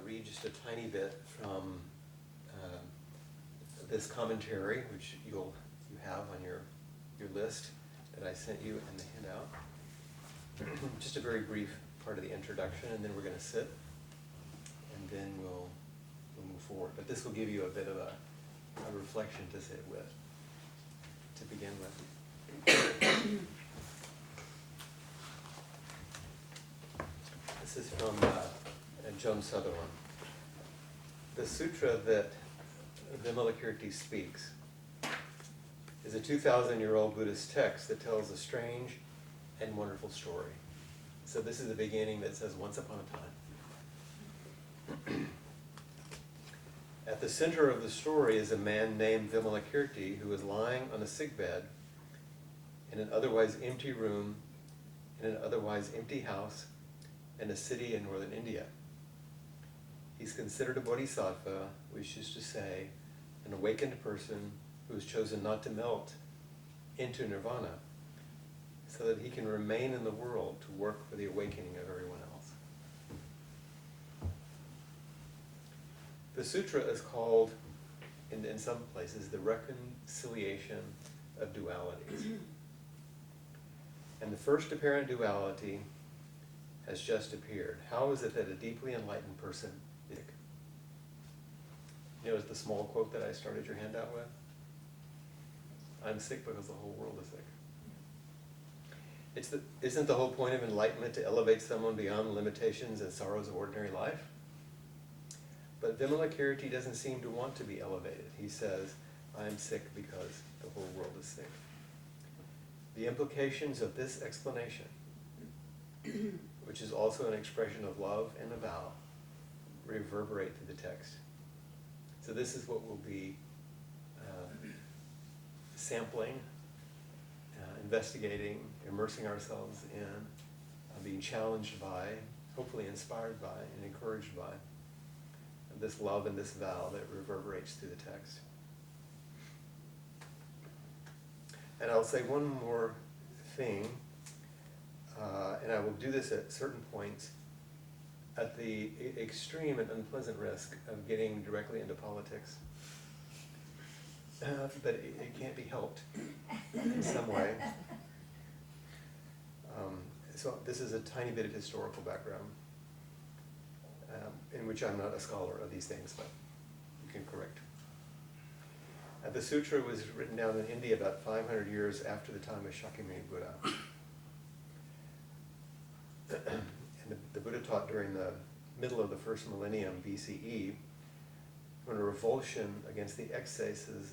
read just a tiny bit from this commentary, which you have on your list that I sent you in the handout. Just a very brief part of the introduction, and then we're going to sit, and then we'll move forward. But this will give you a bit of a reflection to sit with, to begin with. This is from Joan Sutherland. The sutra that Vimalakirti speaks is a 2,000-year-old Buddhist text that tells a strange and wonderful story. So this is the beginning that says, once upon a time. At the center of the story is a man named Vimalakirti who is lying on a sick bed in an otherwise empty room, in an otherwise empty house, in a city in northern India. He's considered a bodhisattva, which is to say, an awakened person who has chosen not to melt into nirvana so that he can remain in the world to work for the awakening of everyone else. The sutra is called, in some places, the reconciliation of dualities. And the first apparent duality has just appeared. How is it that a deeply enlightened person is sick? You know, it's the small quote that I started your handout with. I'm sick because the whole world is sick. Isn't the whole point of enlightenment to elevate someone beyond limitations and sorrows of ordinary life? But Vimalakirti doesn't seem to want to be elevated. He says, I am sick because the whole world is sick. The implications of this explanation, which is also an expression of love and a vow, reverberate through the text. So this is what we'll be sampling, investigating, immersing ourselves in, being challenged by, hopefully inspired by, and encouraged by this love and this vow that reverberates through the text. And I'll say one more thing, and I will do this at certain points, at the extreme and unpleasant risk of getting directly into politics. But it can't be helped in some way. So this is a tiny bit of historical background, in which I'm not a scholar of these things, but you can correct. The sutra was written down in India about 500 years after the time of Shakyamuni Buddha. And the Buddha taught during the middle of the first millennium BCE, when a revulsion against the excesses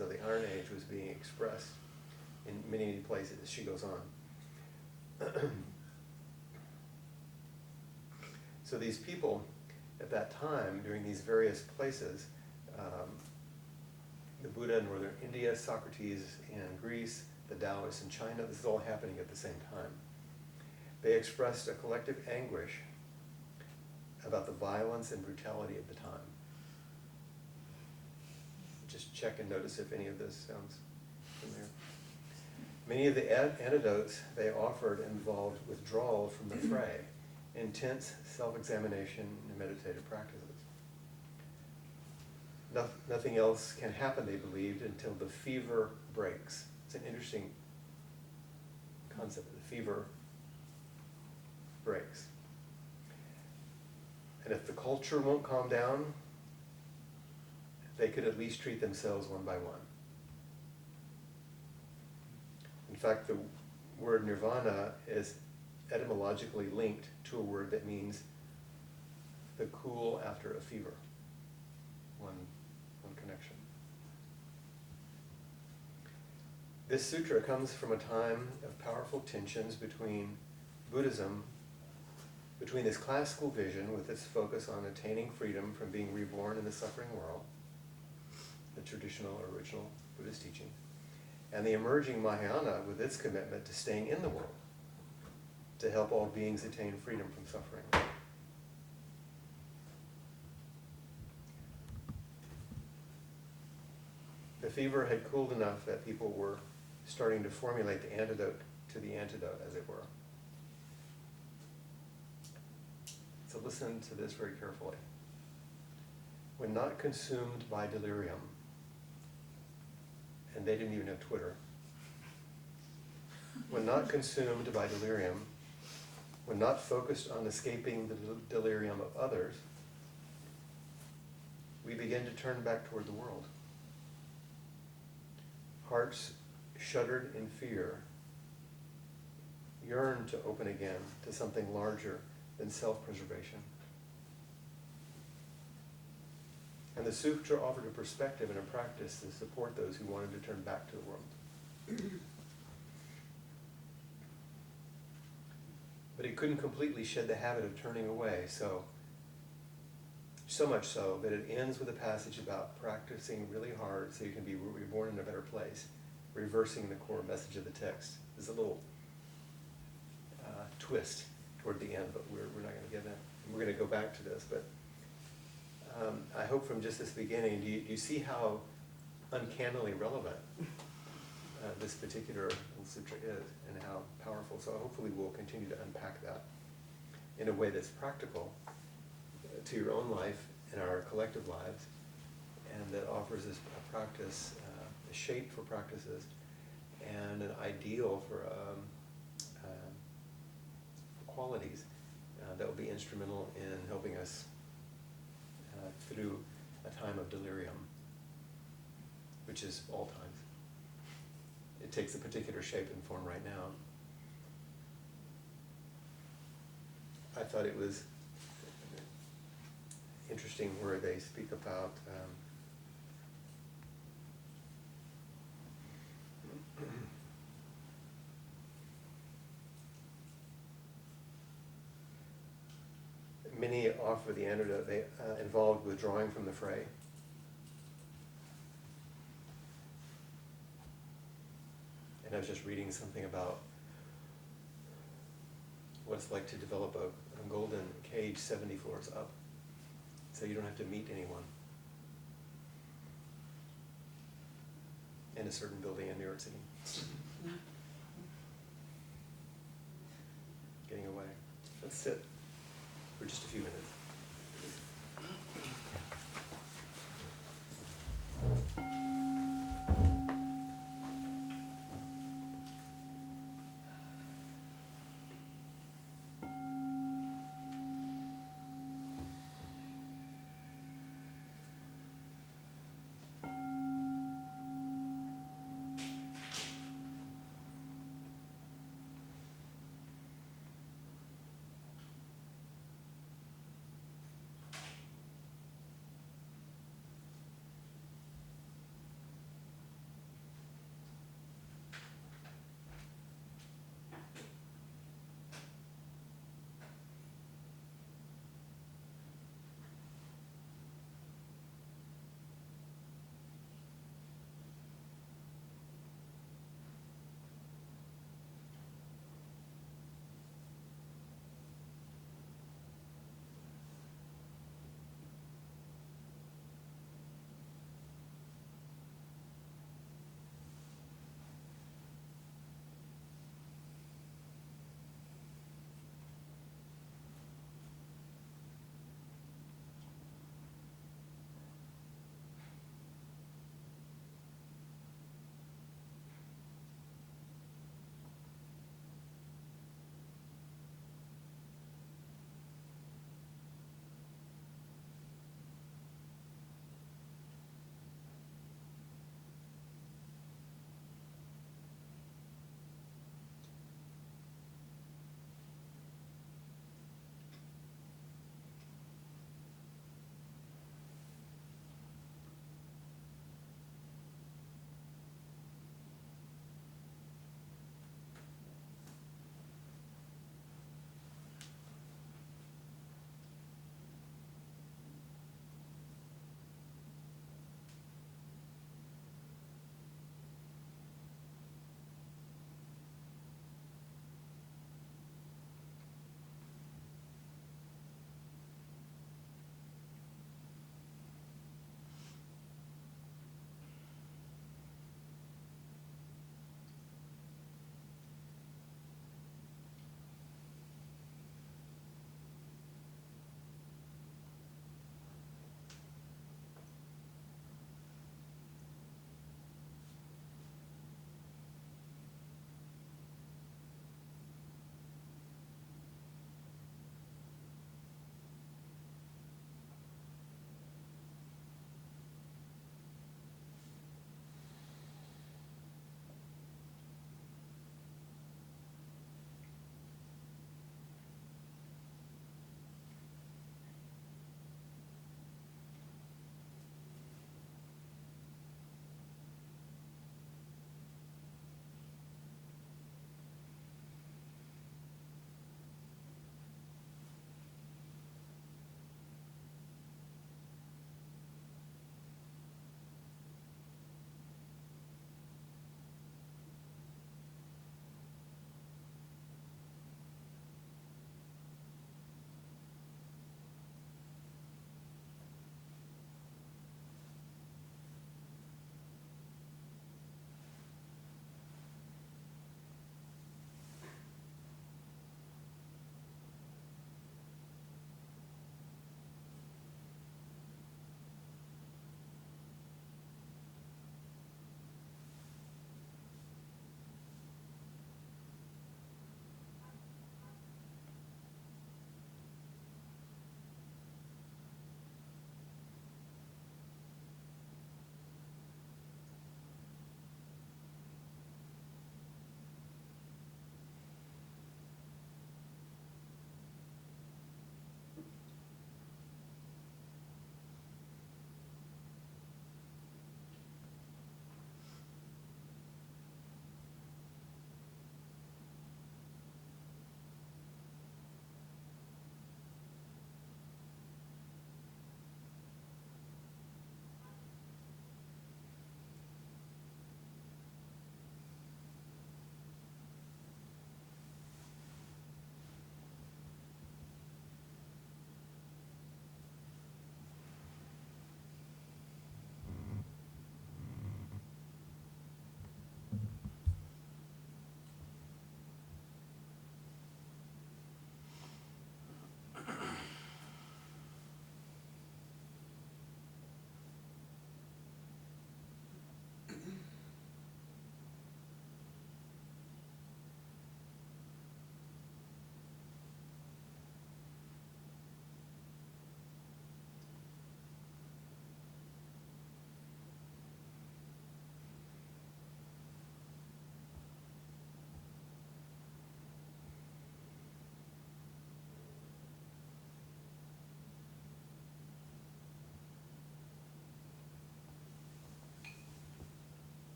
of the Iron Age was being expressed in many, many places. She goes on. So these people at that time, during these various places, the Buddha in northern India, Socrates in Greece, the Taoists in China, this is all happening at the same time. They expressed a collective anguish about the violence and brutality of the time. Just check and notice if any of this sounds familiar. Many of the antidotes they offered involved withdrawal from the fray, intense self-examination and meditative practices. Nothing else can happen, they believed, until the fever breaks. It's an interesting concept. The fever breaks. And if the culture won't calm down, they could at least treat themselves one by one. In fact, the word nirvana is etymologically linked to a word that means the cool after a fever. One connection. This sutra comes from a time of powerful tensions between Buddhism, between this classical vision with its focus on attaining freedom from being reborn in the suffering world, the traditional or original Buddhist teaching, and the emerging Mahayana with its commitment to staying in the world, to help all beings attain freedom from suffering. The fever had cooled enough that people were starting to formulate the antidote to the antidote, as it were. It's So listen to this very carefully. When not consumed by delirium, and they didn't even have Twitter, when not consumed by delirium, when not focused on escaping the delirium of others, we begin to turn back toward the world. Hearts shuddered in fear, yearn to open again to something larger than self-preservation. And the sutra offered a perspective and a practice to support those who wanted to turn back to the world. But it couldn't completely shed the habit of turning away, so much so that it ends with a passage about practicing really hard so you can be reborn in a better place, reversing the core message of the text. There's a little twist toward the end, but we're not going to get that. We're going to go back to this, but I hope from just this beginning, do you see how uncannily relevant this particular little sutra is and how powerful? So hopefully we'll continue to unpack that in a way that's practical to your own life and our collective lives, and that offers us a practice, a shape for practices, and an ideal for qualities that will be instrumental in helping us through a time of delirium, which is all times. It takes a particular shape and form right now. I thought it was interesting where they speak about many offer the antidote. They involved withdrawing from the fray. And I was just reading something about what it's like to develop a golden cage 70 floors up, so you don't have to meet anyone in a certain building in New York City. Getting away. Let's sit for just a few minutes.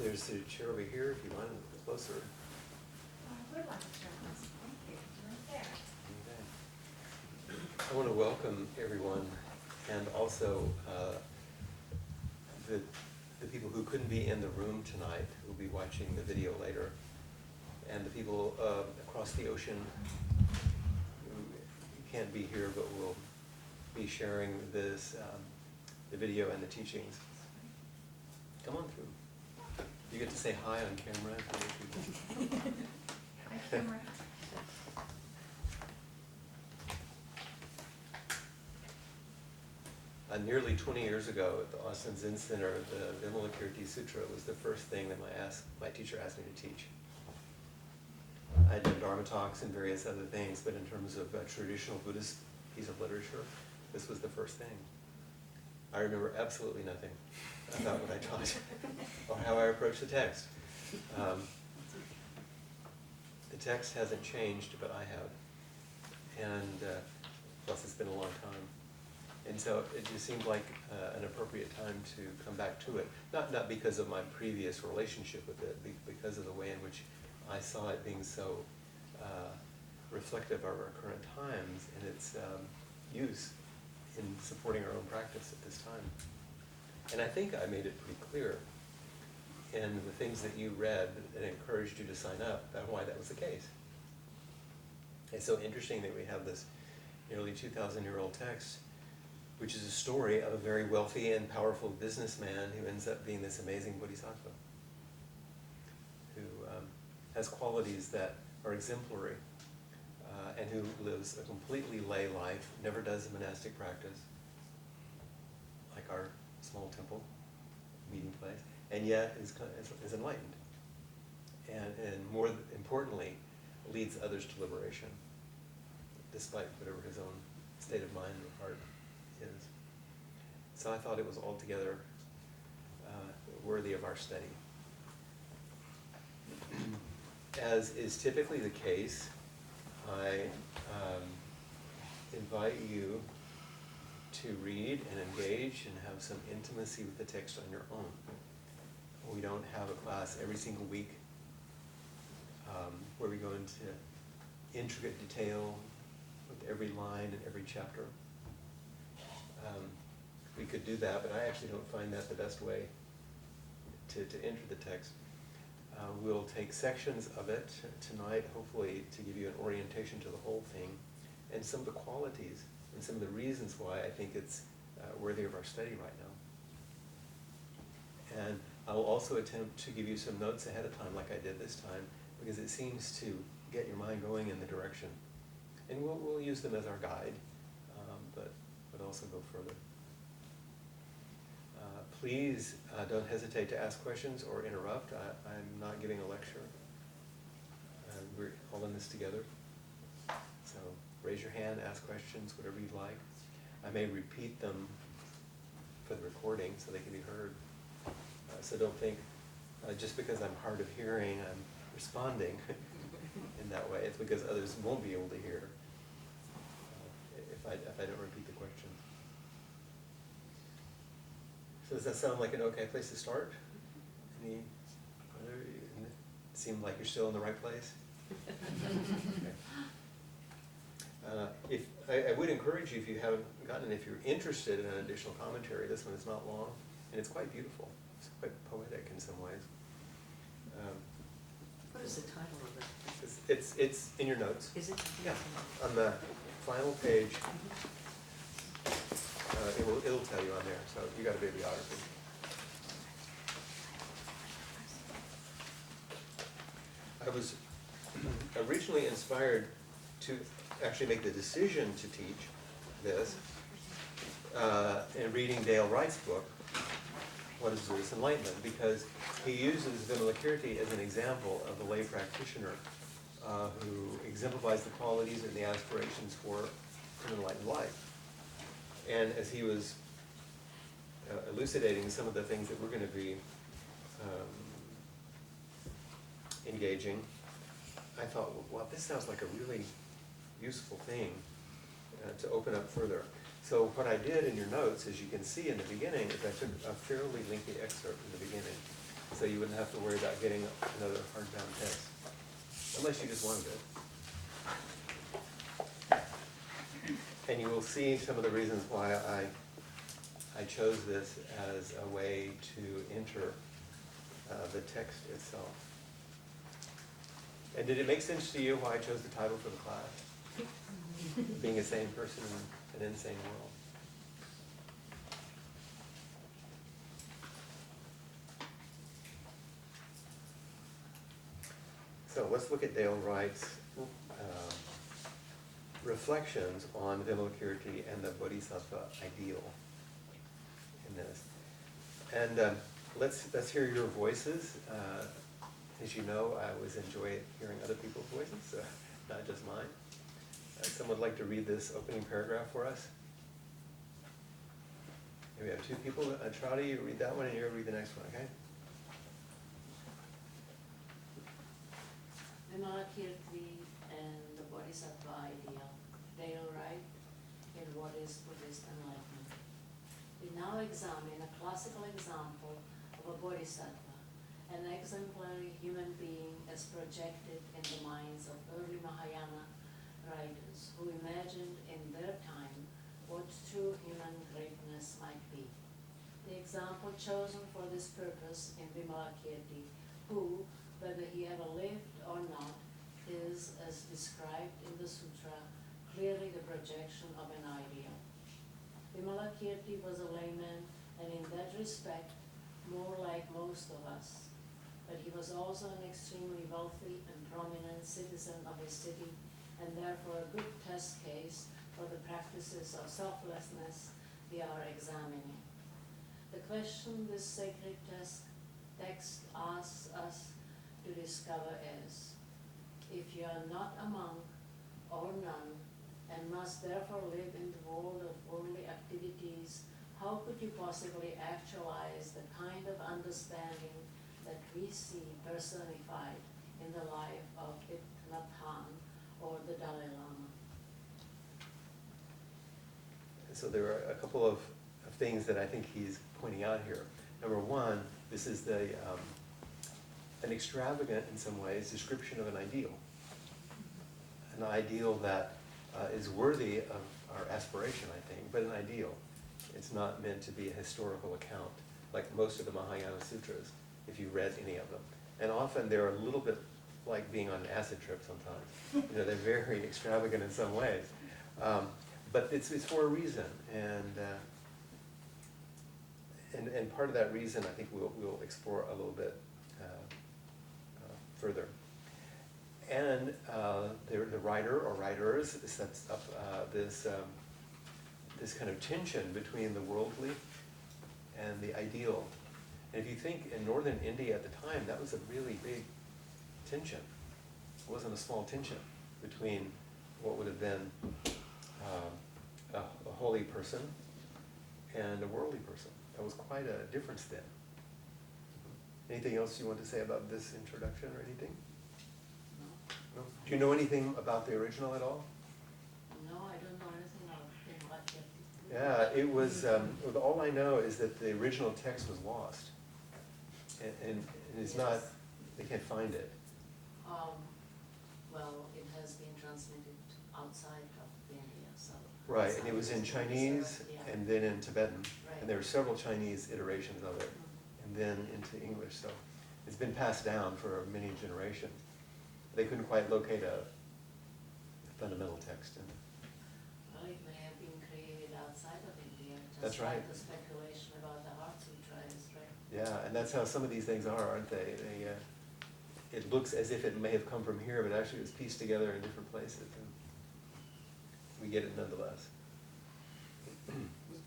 there's a chair over here if you want it closer. I would like to start this. Thank you. Right there. Okay. I want to welcome everyone, and also the people who couldn't be in the room tonight, who will be watching the video later, and the people across the ocean who can't be here but will be sharing this, the video and the teachings. Come on through. You get to say hi on camera to other people. Hi, camera. Nearly 20 years ago at the Austin Zen Center, the Vimalakirti Sutra was the first thing that my teacher asked me to teach. I did Dharma talks and various other things, but in terms of a traditional Buddhist piece of literature, this was the first thing. I remember absolutely nothing about what I taught or how I approached the text. The text hasn't changed, but I have. And plus it's been a long time. And so it just seemed like an appropriate time to come back to it. Not because of my previous relationship with it, because of the way in which I saw it being so reflective of our current times and its use in supporting our own practice at this time. And I think I made it pretty clear in the things that you read that encouraged you to sign up about why that was the case. It's so interesting that we have this nearly 2,000-year-old text, which is a story of a very wealthy and powerful businessman who ends up being this amazing bodhisattva, who has qualities that are exemplary, and who lives a completely lay life, never does a monastic practice, like our small temple meeting place, and yet is enlightened, and more importantly, leads others to liberation, despite whatever his own state of mind or heart is. So I thought it was altogether worthy of our study. As is typically the case, I invite you to read and engage and have some intimacy with the text on your own. We don't have a class every single week where we go into intricate detail with every line and every chapter. We could do that, but I actually don't find that the best way to enter the text. We'll take sections of it tonight, hopefully to give you an orientation to the whole thing, and some of the qualities and some of the reasons why I think it's worthy of our study right now. And I'll also attempt to give you some notes ahead of time like I did this time, because it seems to get your mind going in the direction. And we'll use them as our guide, but also go further. Please don't hesitate to ask questions or interrupt. I'm not giving a lecture. We're all in this together. So raise your hand, ask questions, whatever you'd like. I may repeat them for the recording so they can be heard. So don't think just because I'm hard of hearing, I'm responding in that way. It's because others won't be able to hear if I don't repeat the question. So does that sound like an okay place to start? Any other? Seem like you're still in the right place? Okay. I would encourage you, if you haven't gotten it, if you're interested in an additional commentary, this one is not long, and it's quite beautiful. It's quite poetic in some ways. What is the title of it? It's in your notes. Is it? Yeah, on the final page. It'll tell you on there, so you got a bibliography. I was originally inspired to actually make the decision to teach this in reading Dale Wright's book, What is Buddhist Enlightenment? Because he uses Vimalakirti as an example of the lay practitioner who exemplifies the qualities and the aspirations for an enlightened life. And as he was elucidating some of the things that we're going to be engaging, I thought, well, this sounds like a really useful thing to open up further. So what I did in your notes, as you can see in the beginning, is I took a fairly lengthy excerpt in the beginning. so you wouldn't have to worry about getting another hardbound text, unless you just wanted it. And you will see some of the reasons why I chose this as a way to enter the text itself. And did it make sense to you why I chose the title for the class? Being a sane person in an insane world. So let's look at Dale Wright's reflections on Vimalakirti and the Bodhisattva ideal in this. And let's hear your voices. As you know, I always enjoy hearing other people's voices, not just mine. Someone would like to read this opening paragraph for us? Here we have two people. Trotty, you read that one, and you read the next one, okay? Vimalakirti and the Bodhisattva ideal. Dale Wright in What is Buddhist Enlightenment. We now examine a classical example of a Bodhisattva, an exemplary human being as projected in the minds of early Mahayana writers who imagined in their time what true human greatness might be. The example chosen for this purpose in Vimalakirti, who, whether he ever lived or not, is, as described in the sutra, clearly the projection of an ideal. Vimalakirti was a layman, and in that respect, more like most of us. But he was also an extremely wealthy and prominent citizen of his city, and therefore a good test case for the practices of selflessness we are examining. The question this sacred text asks us to discover is, if you are not a monk or nun, and must therefore live in the world of worldly activities, how could you possibly actualize the kind of understanding that we see personified in the life of Thich Nhat Hanh or the Dalai Lama? So there are a couple of things that I think he's pointing out here. Number one, this is an extravagant, in some ways, description of an ideal that is worthy of our aspiration, I think, but an ideal. It's not meant to be a historical account, like most of the Mahayana Sutras, if you read any of them. And often they're a little bit like being on an acid trip sometimes. You know, they're very extravagant in some ways. But it's for a reason, and part of that reason I think we'll explore a little bit further. And the writer or writers sets up this kind of tension between the worldly and the ideal. And if you think in northern India at the time, that was a really big tension. It wasn't a small tension between what would have been a holy person and a worldly person. That was quite a difference then. Anything else you want to say about this introduction or anything? No? Do you know anything about the original at all? No, I don't know anything about Vimalakirti. Yeah, it was, all I know is that the original text was lost. And it's not, they can't find it. Well, it has been transmitted outside of India, so. Right, and it was in Chinese Yeah. and then in Tibetan. Right. And there were several Chinese iterations of it, and then into English. So it's been passed down for many generations. They couldn't quite locate a fundamental text in it. Well, it may have been created outside of India. That's right. Just like the speculation about the Heart Sutra is, right? Yeah, and that's how some of these things are, aren't they? It looks as if it may have come from here, but actually it was pieced together in different places. And we get it nonetheless.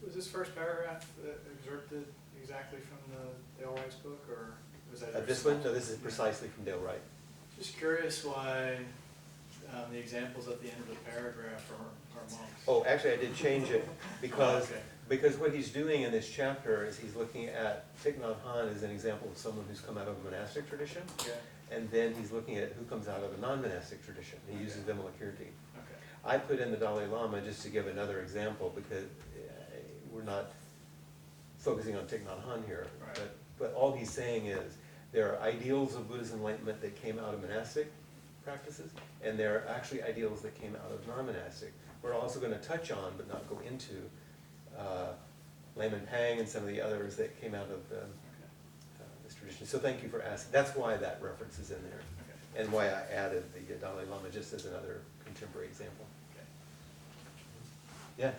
Was this first paragraph excerpted exactly from the Dale Wright's book, or was that? This one? No, this is precisely from Dale Wright. Just curious why the examples at the end of the paragraph are monks. Oh, actually, I did change it because Okay. because what he's doing in this chapter is he's looking at Thich Nhat Hanh as an example of someone who's come out of a monastic tradition, Okay. and then he's looking at who comes out of a non-monastic tradition. He uses Vimalakirti. Okay. I put in the Dalai Lama just to give another example because we're not focusing on Thich Nhat Hanh here. Right. But all he's saying is there are ideals of Buddhist enlightenment that came out of monastic practices, and there are actually ideals that came out of non-monastic. We're also going to touch on, but not go into, Layman Pang and some of the others that came out of this tradition. So thank you for asking. That's why that reference is in there, Okay. and why I added the Dalai Lama just as another contemporary example. Okay. Yeah.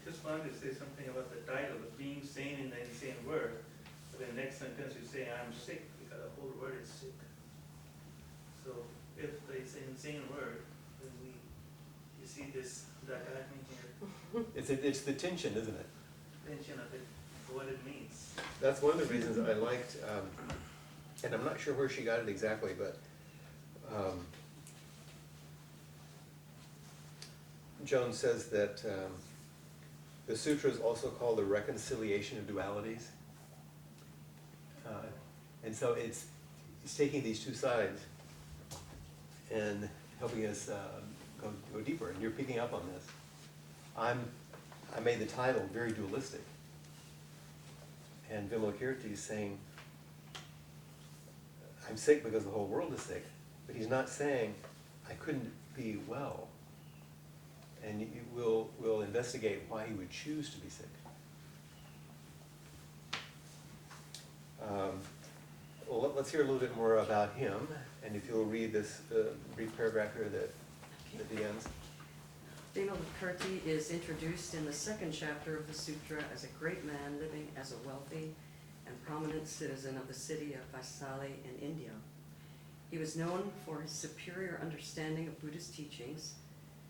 Just wanted to say something about the title, of being sane in the insane word. But in the next sentence you say, I'm sick, because the whole word is sick. So if it's an insane word, then you see this dichotomy here, It's the tension, isn't it? tension of it, what it means. That's one of the reasons I liked, and I'm not sure where she got it exactly, but Joan says that the sutra is also called the reconciliation of dualities. And so it's taking these two sides and helping us go deeper, and you're picking up on this. I made the title very dualistic. And Vimalakirti is saying, I'm sick because the whole world is sick, but he's not saying, I couldn't be well. And we'll investigate why he would choose to be sick. Well, let's hear a little bit more about him, and if you'll read this brief paragraph here that begins. Vimalakirti is introduced in the second chapter of the sutra as a great man living as a wealthy and prominent citizen of the city of Vaisali in India. He was known for his superior understanding of Buddhist teachings,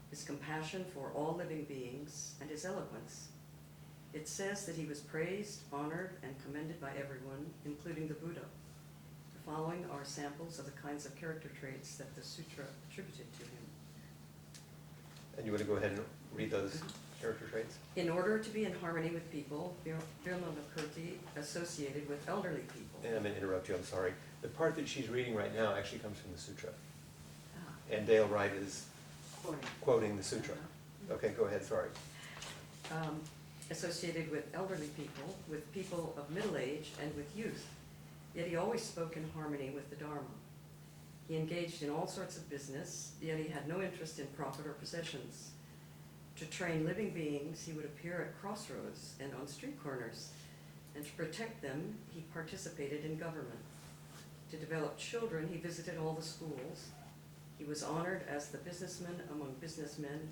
his compassion for all living beings, and his eloquence. It says that he was praised, honored, and commended by everyone, including the Buddha. The following are samples of the kinds of character traits that the sutra attributed to him. And you want to go ahead and read those character traits? In order to be in harmony with people, Vimalakirti associated with elderly people. And I'm going to interrupt you, I'm sorry. The part that she's reading right now actually comes from the sutra. Ah, And Dale Wright is quoting. quoting the sutra. Okay, go ahead, sorry. Associated with elderly people, with people of middle age, and with youth. Yet he always spoke in harmony with the Dharma. He engaged in all sorts of business, yet he had no interest in profit or possessions. To train living beings, he would appear at crossroads and on street corners, and to protect them, he participated in government. To develop children, he visited all the schools. He was honored as the businessman among businessmen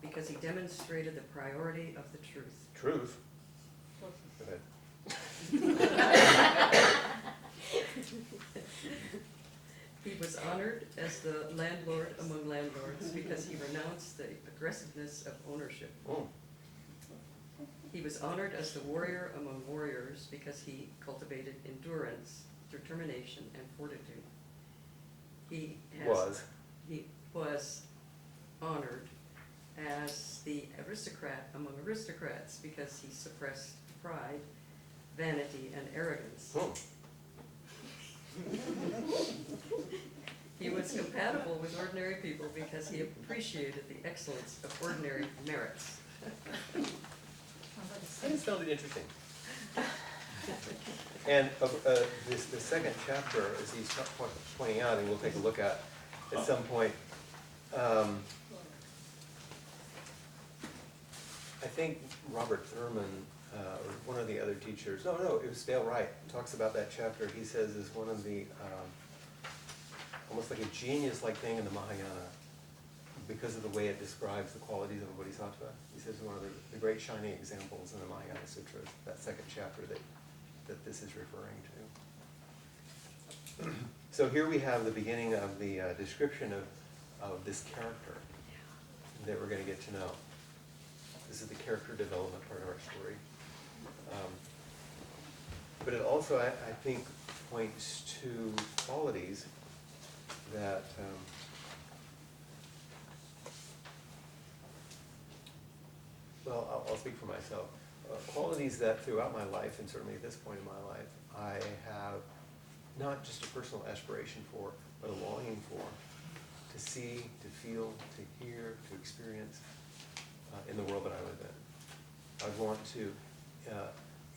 because he demonstrated the priority of the truth. Truth? Go ahead. He was honored as the landlord among landlords because he renounced the aggressiveness of ownership. Oh, He was honored as the warrior among warriors because he cultivated endurance, determination, and fortitude. He was honored as the aristocrat among aristocrats because he suppressed pride, vanity, and arrogance. oh. He was compatible with ordinary people because he appreciated the excellence of ordinary merits. I just found it interesting. And the second chapter, as he's pointing out, and we'll take a look at some point, I think Robert Thurman, or one of the other teachers, no, it was Dale Wright, talks about that chapter. He says is one of the, almost like a genius-like thing in the Mahayana, because of the way it describes the qualities of a bodhisattva. He says one of the great shining examples in the Mahayana Sutras, that second chapter that this is referring to. So here we have the beginning of the description of this character that we're going to get to know. This is the character development part of our story. But it also, I think, points to qualities that well, I'll speak for myself. Qualities that throughout my life, and certainly at this point in my life, I have not just a personal aspiration for, but a longing for, to see, to feel, to hear, to experience in the world that I live in. I want to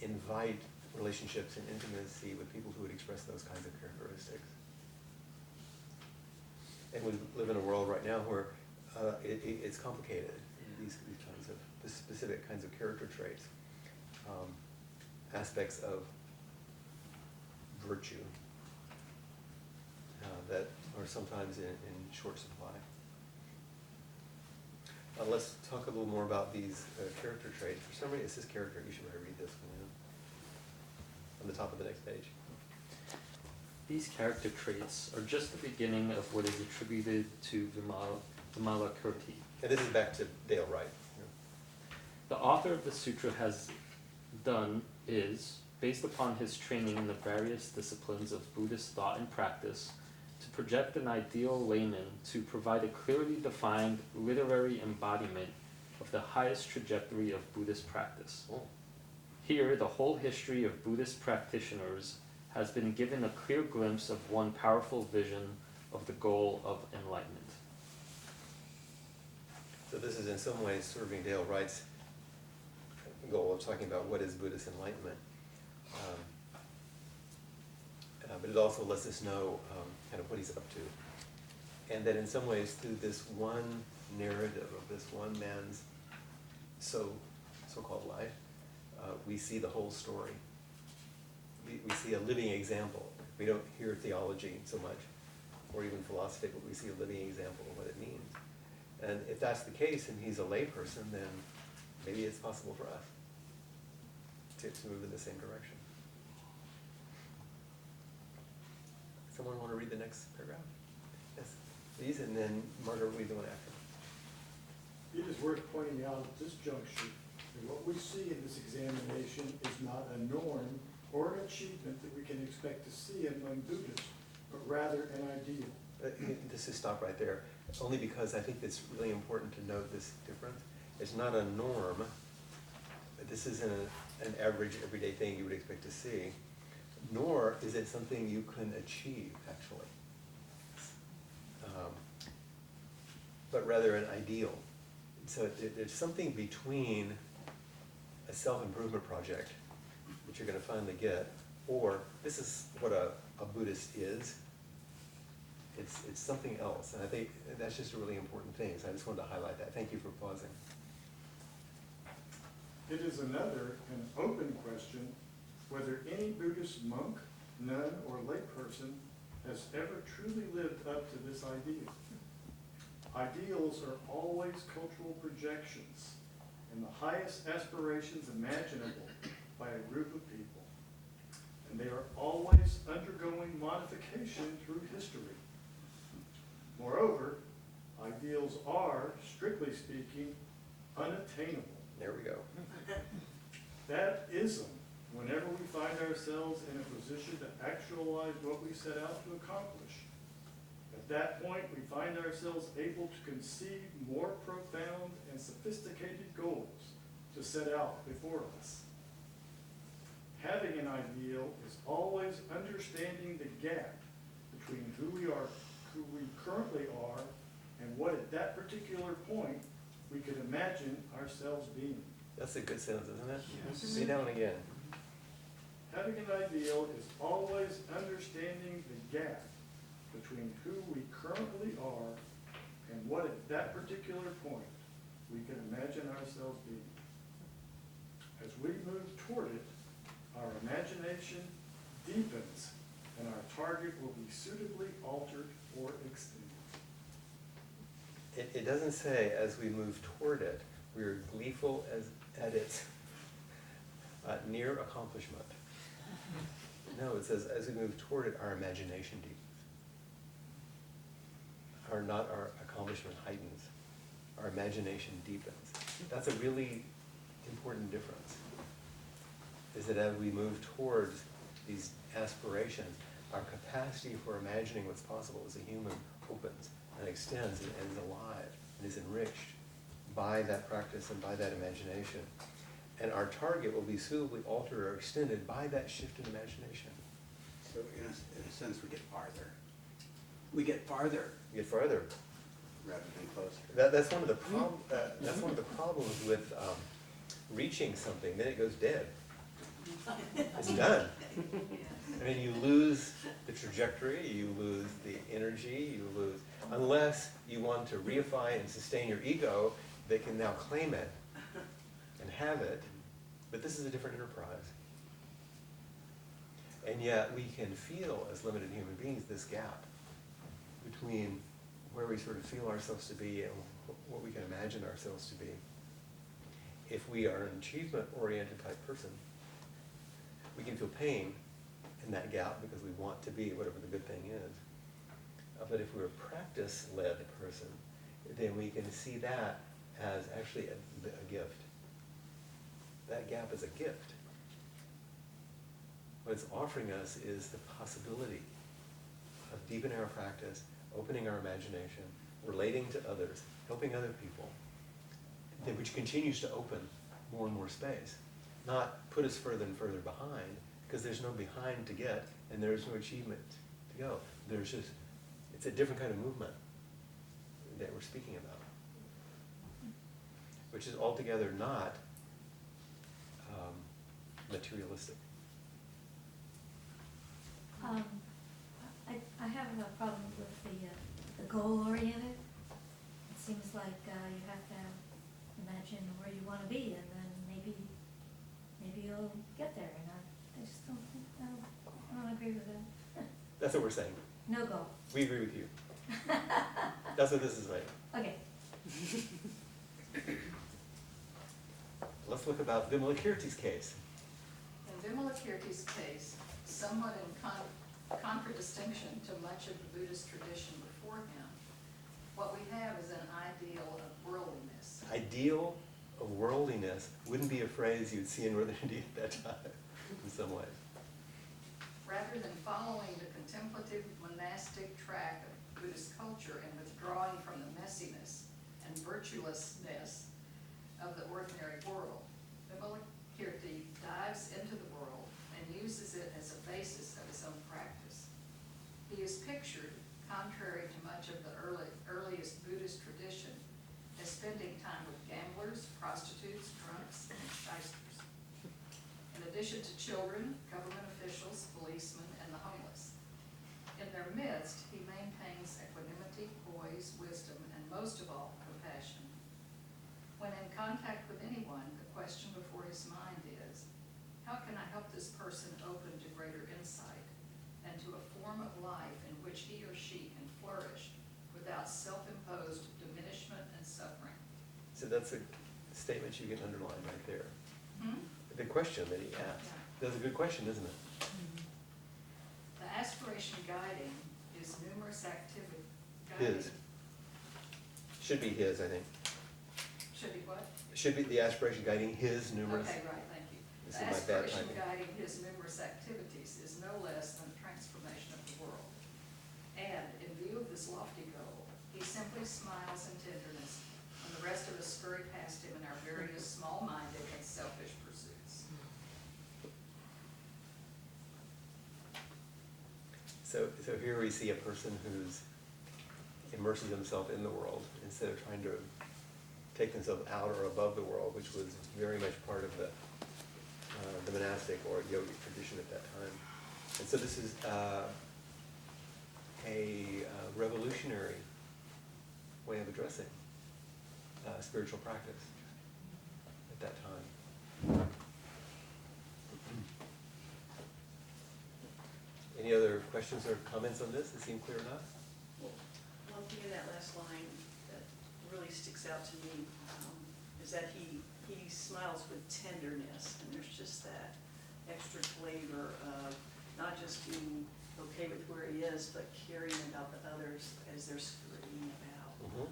invite relationships and intimacy with people who would express those kinds of characteristics. And we live in a world right now where it's complicated, these kinds of, the specific kinds of character traits, aspects of virtue that are sometimes in short supply. Let's talk a little more about these character traits. For some reason, it says character. You should probably read this one, on the top of the next page. These character traits are just the beginning of what is attributed to Vimalakirti. And this is back to Dale Wright. The author of the sutra has done is, based upon his training in the various disciplines of Buddhist thought and practice, to project an ideal layman to provide a clearly defined literary embodiment of the highest trajectory of Buddhist practice. Oh. Here, the whole history of Buddhist practitioners has been given a clear glimpse of one powerful vision of the goal of enlightenment. So this is in some ways serving Dale Wright's goal of talking about what is Buddhist enlightenment. But it also lets us know kind of what he's up to. And that in some ways, through this one narrative of this one man's so-called life, we see the whole story. We see a living example. We don't hear theology so much, or even philosophy, but we see a living example of what it means. And if that's the case, and he's a layperson, then maybe it's possible for us to move in the same direction. Someone want to read the next paragraph? Yes, please, and then Margaret will read the one after. It is worth pointing out at this juncture that what we see in this examination is not a norm or an achievement that we can expect to see among Buddhists, but rather an ideal. Just to stop right there, only because I think it's really important to note this difference. It's not a norm, but this isn't an average, everyday thing you would expect to see, nor is it something you can achieve, actually. But rather an ideal. So there's something between a self-improvement project, which you're going to finally get, or this is what a Buddhist is. It's something else, and I think that's just a really important thing, so I just wanted to highlight that. Thank you for pausing. It is another, an open question, whether any Buddhist monk, nun, or layperson has ever truly lived up to this ideal. Ideals are always cultural projections and the highest aspirations imaginable by a group of people. And they are always undergoing modification through history. Moreover, ideals are, strictly speaking, unattainable. There we go. That ism, whenever we find ourselves in a position to actualize what we set out to accomplish. At that point, we find ourselves able to conceive more profound and sophisticated goals to set out before us. Having an ideal is always understanding the gap between who we currently are, and what at that particular point we could imagine ourselves being. That's a good sentence, isn't it? Yes. Say that one again. Having an ideal is always understanding the gap between who we currently are and what at that particular point we can imagine ourselves being. As we move toward it, our imagination deepens and our target will be suitably altered or extended. It doesn't say as we move toward it, we are gleeful at its near accomplishment. No, it says as we move toward it, our imagination deepens. Not our accomplishment heightens, our imagination deepens. That's a really important difference. Is that as we move towards these aspirations, our capacity for imagining what's possible as a human opens and extends and is alive and is enriched by that practice and by that imagination. And our target will be suitably altered or extended by that shift in imagination. So in a sense, we get farther. We get farther You get further. rather than closer. That's one of the that's one of the problems with reaching something. Then it goes dead. It's done. I mean, you lose the trajectory, you lose the energy, you lose, unless you want to reify and sustain your ego that can now claim it and have it, but this is a different enterprise. And yet we can feel, as limited human beings, this gap between where we sort of feel ourselves to be and what we can imagine ourselves to be. If we are an achievement-oriented type person, we can feel pain in that gap because we want to be whatever the good thing is. But if we're a practice-led person, then we can see that as actually a gift. That gap is a gift. What it's offering us is the possibility of deepening our practice, opening our imagination, relating to others, helping other people, which continues to open more and more space. Not put us further and further behind, because there's no behind to get, and there's no achievement to go. There's just, it's a different kind of movement that we're speaking about, which is altogether not materialistic. I have a problem with the goal-oriented. It seems like you have to imagine where you want to be, and then maybe you'll get there. And I just don't think, I don't agree with that. That's what we're saying. No goal. We agree with you. That's what this is saying. Okay. Let's look about Vimalakirti's case. In Vimalakirti's case, somewhat in contradistinction to much of the Buddhist tradition before him, what we have is an ideal of worldliness. Ideal of worldliness wouldn't be a phrase you'd see in Northern India at that time, in some ways. Rather than following the contemplative monastic track of Buddhist culture and withdrawing from the messiness and virtuelessness of the ordinary world, Vimalakirti dives into the world and uses it as a basis of his own practice. He is pictured, contrary to much of the earliest Buddhist tradition, as spending time with gamblers, prostitutes, drunks, and shysters. In addition to children, government officials, policemen, and the homeless. In their midst, he maintains equanimity, poise, wisdom, and most of all, compassion. When in contact with anyone, the question before his mind is, how can I help this person open to greater insight and to a form of life in which he or she can flourish without self-imposed diminishment and suffering? So that's a statement you can underline right there. Hmm? The question that he asked. That's a good question, isn't it? The aspiration guiding is numerous activity. His. Should be his, I think. Should be what? Should be the aspiration guiding his numerous. Okay, right, thank you. This The is my bad aspiration typing. guiding his numerous activities is no less than the transformation of the world. And in view of this lofty goal, he simply smiles in tenderness when the rest of us scurry past him in our various small-minded and selfish pursuits. So here we see a person who's immerses himself in the world instead of trying to take themselves out or above the world, which was very much part of the monastic or yogic tradition at that time. And so this is a revolutionary way of addressing spiritual practice at that time. Any other questions or comments on this? Does it seem clear enough? One thing in that last line that really sticks out to me is that he smiles with tenderness, and there's just that extra flavor of not just being okay with where he is, but caring about the others as they're scurrying about. Mm-hmm.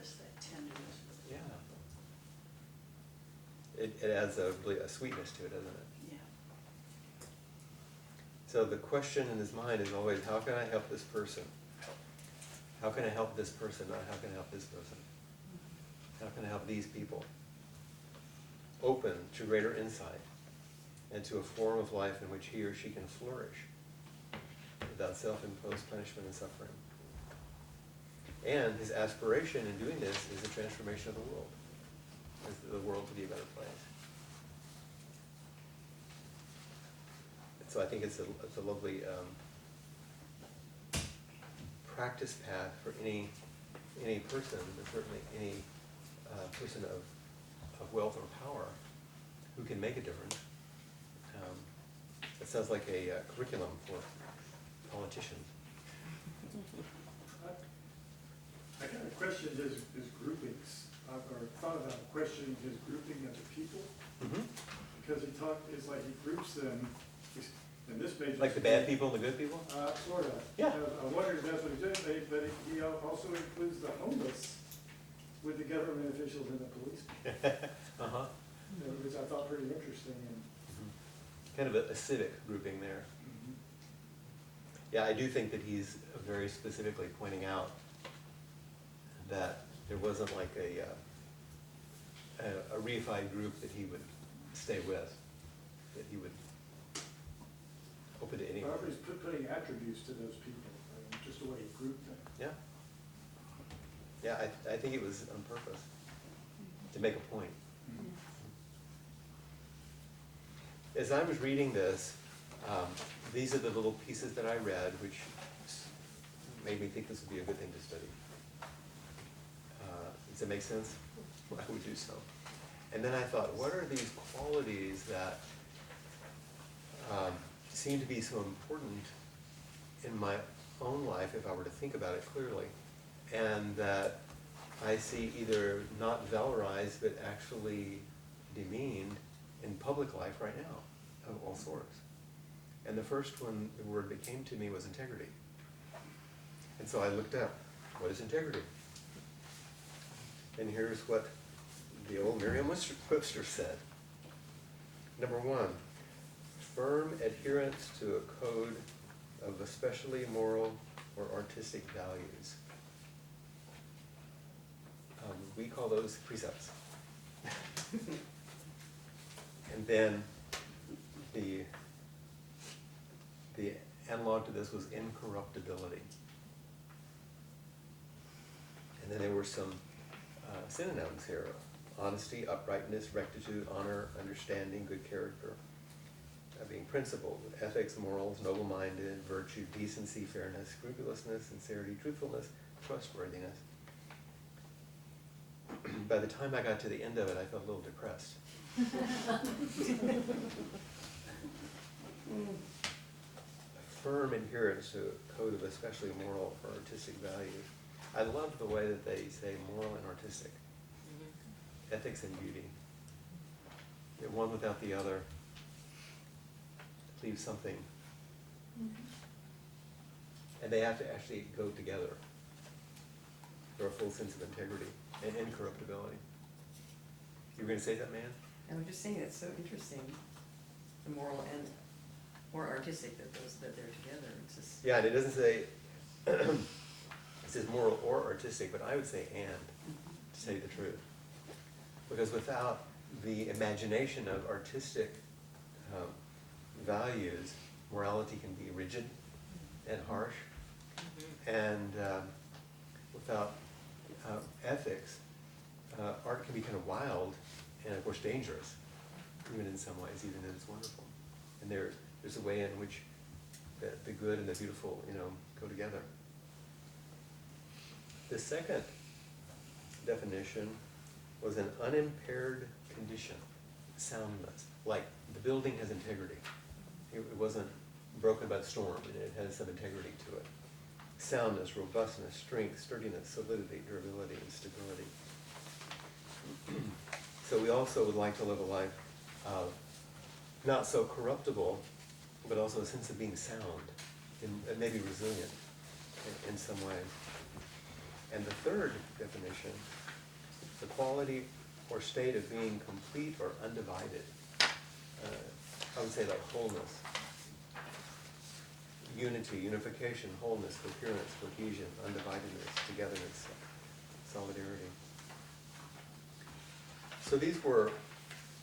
Just that tenderness. Yeah. It adds really a sweetness to it, doesn't it? Yeah. So the question in his mind is always, how can I help this person? How can I help this person, not how can I help this person? How can I help these people? Open to greater insight and to a form of life in which he or she can flourish without self-imposed punishment and suffering. And his aspiration in doing this is the transformation of the world to be a better place. So I think it's a lovely practice path for any person, but certainly any person of wealth or power who can make a difference. It sounds like a curriculum for politicians. I kind of questioned his groupings, or thought about questioning his grouping of the people, Mm-hmm. because it's like he groups them, and this may just. Like the bad people and the good people? Sort of. Yeah. I wondered if that's what he's doing, but he also includes the homeless with the government officials and the police, Uh-huh. which I thought pretty interesting. And Kind of a civic grouping there. Yeah, I do think that he's very specifically pointing out that there wasn't like a reified group that he would stay with, that he would open to anyone. However, he's putting attributes to those people, just the way he grouped them. Yeah. Yeah, I think it was on purpose, to make a point. As I was reading this, these are the little pieces that I read, which made me think this would be a good thing to study. Does that make sense? I would do so. And then I thought, what are these qualities that seem to be so important in my own life, if I were to think about it clearly, and that I see either not valorized, but actually demeaned in public life right now, of all sorts. And the first one, the word that came to me was integrity. And so I looked up, what is integrity? And here's what the old Merriam-Webster said. Number one, firm adherence to a code of especially moral or artistic values. We call those precepts. And then the analog to this was incorruptibility. And then there were some synonyms here: honesty, uprightness, rectitude, honor, understanding, good character, being principled, ethics, morals, noble-minded, virtue, decency, fairness, scrupulousness, sincerity, truthfulness, trustworthiness. By the time I got to the end of it, I felt a little depressed. A firm adherence to a code of especially moral or artistic values. I love the way that they say moral and artistic. Ethics and beauty. One without the other leaves something. And they have to actually go together for a full sense of integrity and incorruptibility. You were going to say that, man? I was just saying, it's so interesting, the moral and or artistic, that they're together. It's just. Yeah, and it doesn't say, it says moral or artistic, but I would say and, to tell you the truth. Because without the imagination of artistic values, morality can be rigid and harsh. And without ethics, art can be kind of wild and, of course, dangerous, even in some ways, even if it's wonderful. And there's a way in which the good and the beautiful, go together. The second definition was an unimpaired condition, soundness. Like the building has integrity. It wasn't broken by the storm, and it has some integrity to it. Soundness, robustness, strength, sturdiness, solidity, durability, and stability. So we also would like to live a life of not so corruptible, but also a sense of being sound, and maybe resilient in some way. And the third definition, the quality or state of being complete or undivided. I would say like wholeness, unity, unification, wholeness, coherence, cohesion, undividedness, togetherness, solidarity. So these were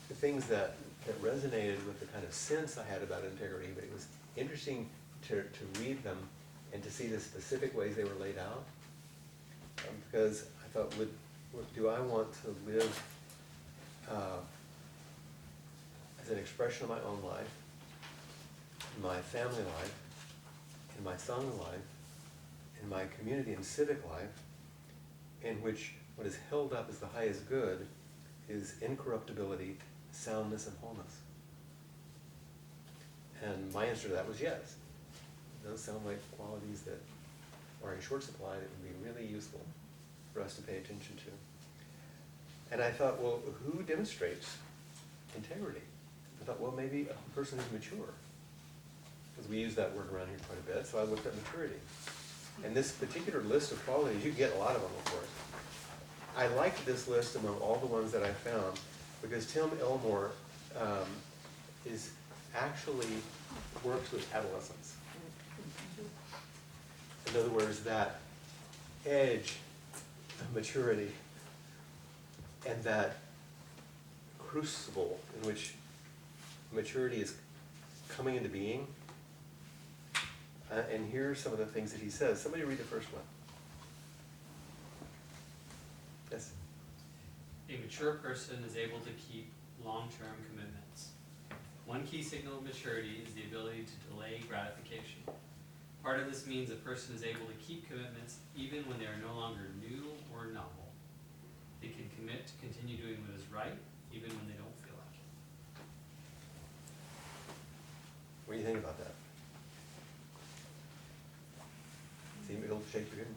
the things that resonated with the kind of sense I had about integrity, but it was interesting to read them and to see the specific ways they were laid out, because I thought, do I want to live as an expression of my own life in my family life, in my song life, in my community and civic life, in which what is held up as the highest good is incorruptibility, soundness, and wholeness? And my answer to that was yes. Those sound like qualities that are in short supply that would be really useful for us to pay attention to. And I thought, well, who demonstrates integrity? I thought, well, maybe a person who's mature. Because we use that word around here quite a bit, so I looked at maturity. And this particular list of qualities, you get a lot of them, of course. I liked this list among all the ones that I found because Tim Elmore is actually works with adolescents. In other words, that edge of maturity and that crucible in which maturity is coming into being. And here are some of the things that he says. Somebody read the first one. Yes? A mature person is able to keep long-term commitments. One key signal of maturity is the ability to delay gratification. Part of this means a person is able to keep commitments even when they are no longer new or novel. They can commit to continue doing what is right even when they don't feel like it. What do you think about that? See, it'll shake your head.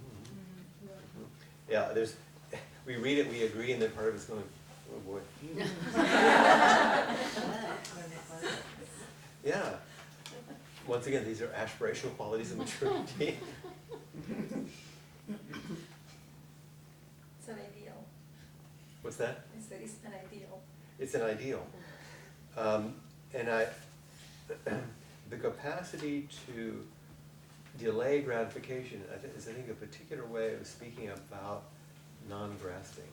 Yeah, there's, we read it, we agree, and then part of it's going, oh boy. Yeah. Once again, these are aspirational qualities of maturity. It's an ideal. What's that? I said it's an ideal. It's an ideal. And the capacity to delay gratification is, I think, a particular way of speaking about non-grasping.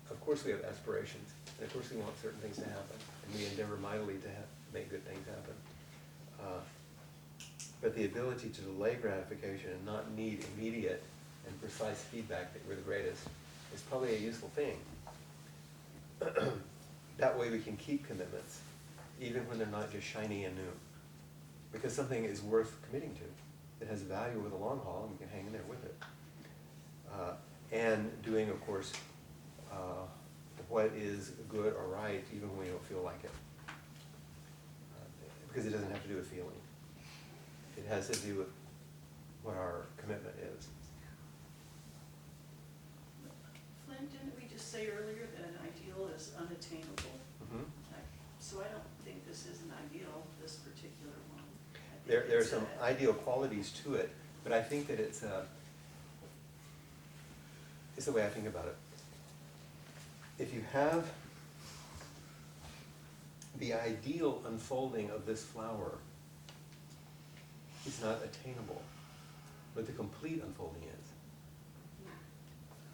Of course we have aspirations, and of course we want certain things to happen, and we endeavor mightily to make good things happen. But the ability to delay gratification and not need immediate and precise feedback that we're the greatest is probably a useful thing. That way we can keep commitments, even when they're not just shiny and new. Because something is worth committing to. It has value over the long haul, and we can hang in there with it. And doing, of course, what is good or right, even when we don't feel like it. Because it doesn't have to do with feeling. It has to do with what our commitment is. Flint, didn't we just say earlier that an ideal is unattainable? Mm-hmm. So I don't think this is an ideal, this particular one. I think There are it's some ideal qualities to it, but I think that it's the way I think about it. If you have the ideal unfolding of this flower, it's not attainable, but the complete unfolding is.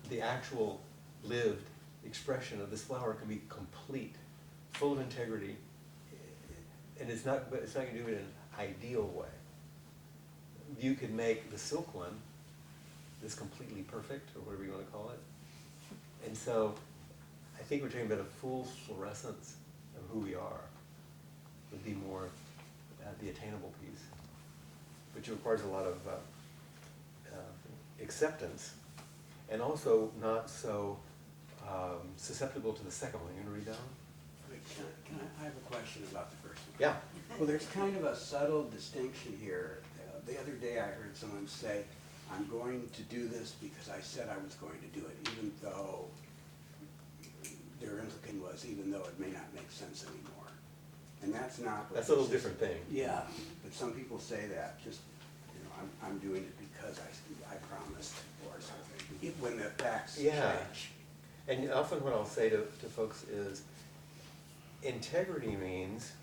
The actual lived expression of this flower can be complete, full of integrity, and it's not going to do it in an ideal way. You could make the silk one this completely perfect, or whatever you want to call it. And so I think we're talking about a full fluorescence of who we are would be more the attainable piece, which requires a lot of acceptance, and also not so susceptible to the second one. You want to read that one? Wait, I have a question about the first one. Yeah. Well, there's kind of a subtle distinction here. The other day I heard someone say, I'm going to do this because I said I was going to do it, even though their implication was, even though it may not make sense anymore. And that's not what That's a little different thing. Yeah, but some people say that, just, you know, I'm doing it because I promised or something, when the facts Yeah. change. And often what I'll say to folks is, integrity means,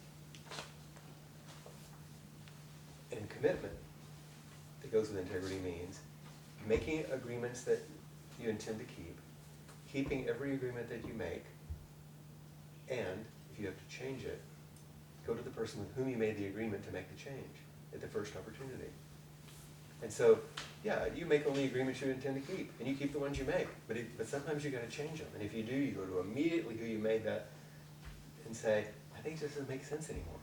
and commitment that goes with integrity means, making agreements that you intend to keep, keeping every agreement that you make, and if you have to change it, go to the person with whom you made the agreement to make the change at the first opportunity. And so, yeah, you make only agreements you intend to keep, and you keep the ones you make, but sometimes you gotta change them. And if you do, you go to immediately who you made that and say, I think this doesn't make sense anymore.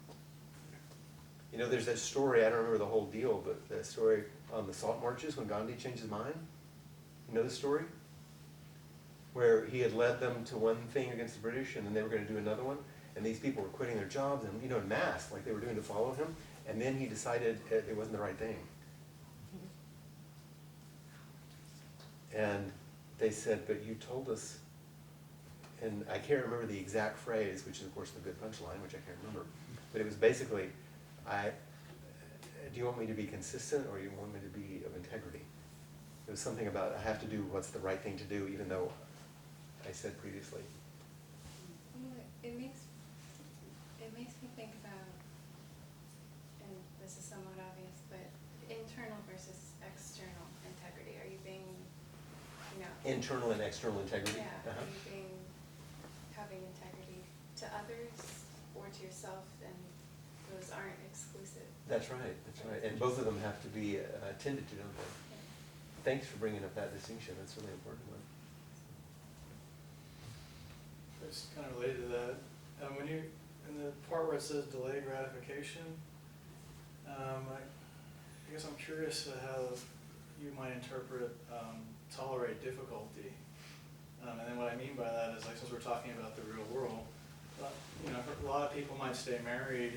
You know, there's that story, I don't remember the whole deal, but that story on the salt marches when Gandhi changed his mind. You know the story? Where he had led them to one thing against the British and then they were going to do another one. And these people were quitting their jobs and, you know, en masse, like they were doing to follow him. And then he decided it wasn't the right thing. And they said, but you told us, and I can't remember the exact phrase, which is of course the good punchline, which I can't remember, but it was basically, do you want me to be consistent or you want me to be of integrity? It was something about I have to do what's the right thing to do, even though I said previously. Well, it makes me think about, and this is somewhat obvious, but internal versus external integrity. Are you being, you know? Internal and external integrity? Yeah, are you being, having integrity to others or to yourself, and those aren't exclusive. That's right, that's right. And both of them have to be attended to, don't they? Yeah. Thanks for bringing up that distinction, that's a really important one. It's kind of related to that. When you, in the part where it says delay gratification, I guess I'm curious how you might interpret tolerate difficulty. And then what I mean by that is, like, since we're talking about the real world, you know, a lot of people might stay married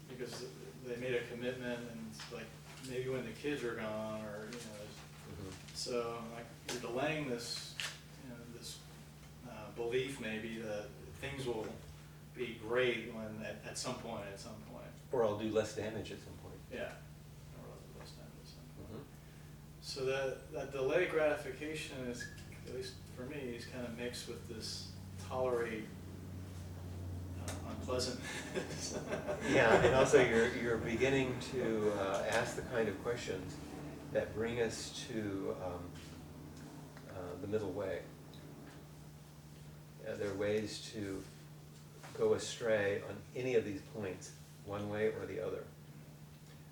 because they made a commitment, and like maybe when the kids are gone, or you know, so like you're delaying this, you know, this belief maybe that things will be great when at some point. Or I'll do less damage at some point. Yeah. Or less damage at some point. So that delayed gratification is, at least for me, is kind of mixed with this tolerate unpleasantness. Yeah, and also you're beginning to ask the kind of questions that bring us to the middle way. There are ways to go astray on any of these points, one way or the other.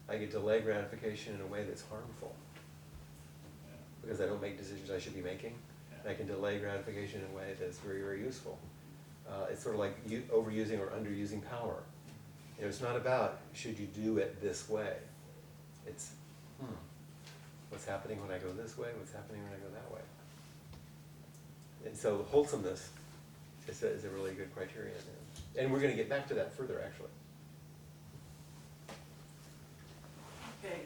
I get delay gratification in a way that's harmful because I don't make decisions I should be making. And I can delay gratification in a way that's very, very useful. It's sort of like overusing or underusing power. You know, it's not about should you do it this way. It's what's happening when I go this way, what's happening when I go that way. And so wholesomeness is a really good criterion. And we're going to get back to that further, actually. Okay,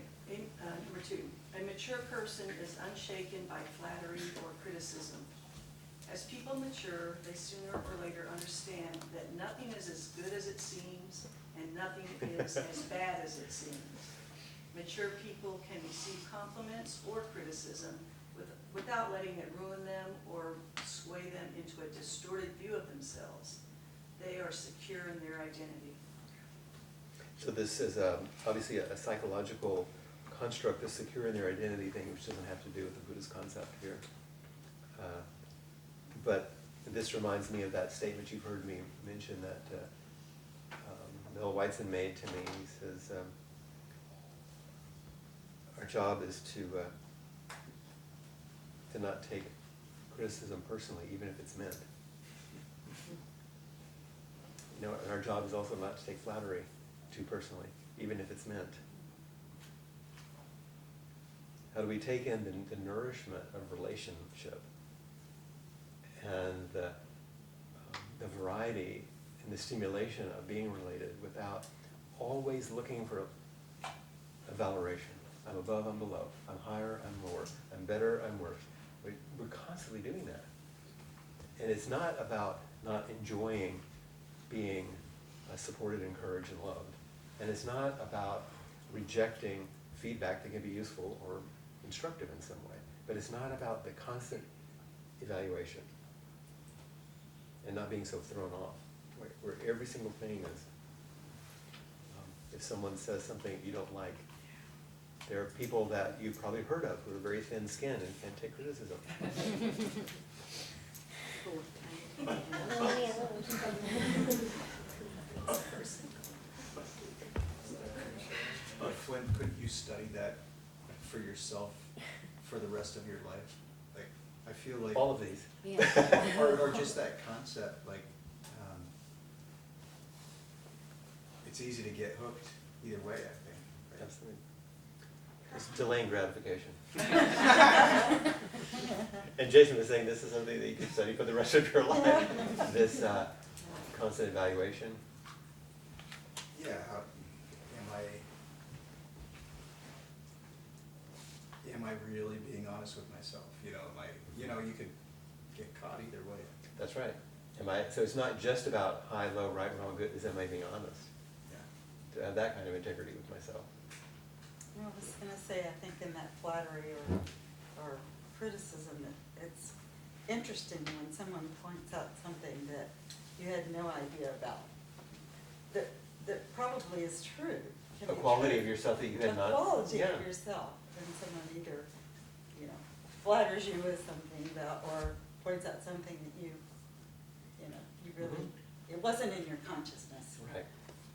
number 2. A mature person is unshaken by flattery or criticism. As people mature, they sooner or later understand that nothing is as good as it seems, and nothing is as bad as it seems. Mature people can receive compliments or criticism without letting it ruin them or sway them into a distorted view of themselves. They are secure in their identity. So this is obviously a psychological construct, the secure in their identity thing, which doesn't have to do with the Buddhist concept here. But this reminds me of that statement you've heard me mention that Mel Whiteson made to me. He says, our job is to not take criticism personally, even if it's meant. You know, and our job is also not to take flattery too personally, even if it's meant. How do we take in the nourishment of relationship and the variety and the stimulation of being related without always looking for a valoration? I'm above, I'm below. I'm higher, I'm lower. I'm better, I'm worse. We're constantly doing that. And it's not about not enjoying being supported, encouraged, and loved. And it's not about rejecting feedback that can be useful or instructive in some way. But it's not about the constant evaluation and not being so thrown off, where every single thing is, if someone says something you don't like, there are people that you've probably heard of who are very thin-skinned and can't take criticism. Flint, couldn't you study that for yourself for the rest of your life? Like, I feel like all of these. Yeah. or just that concept, like, it's easy to get hooked, either way, I think. Right? Absolutely. It's delaying gratification. And Jason was saying this is something that you could study for the rest of your life, this constant evaluation. Yeah, am I really being honest with myself? You know, you could get caught either way. That's right. So it's not just about high, low, right, wrong, good, am I being honest? Yeah. To have that kind of integrity with myself. Well, I was gonna say, I think in that flattery or criticism, it's interesting when someone points out something that you had no idea about, that probably is true. Can A be quality true. of yourself that you had not. A quality Yeah. of yourself, and someone either, flatters you with something about, or points out something that you really, it wasn't in your consciousness. Right.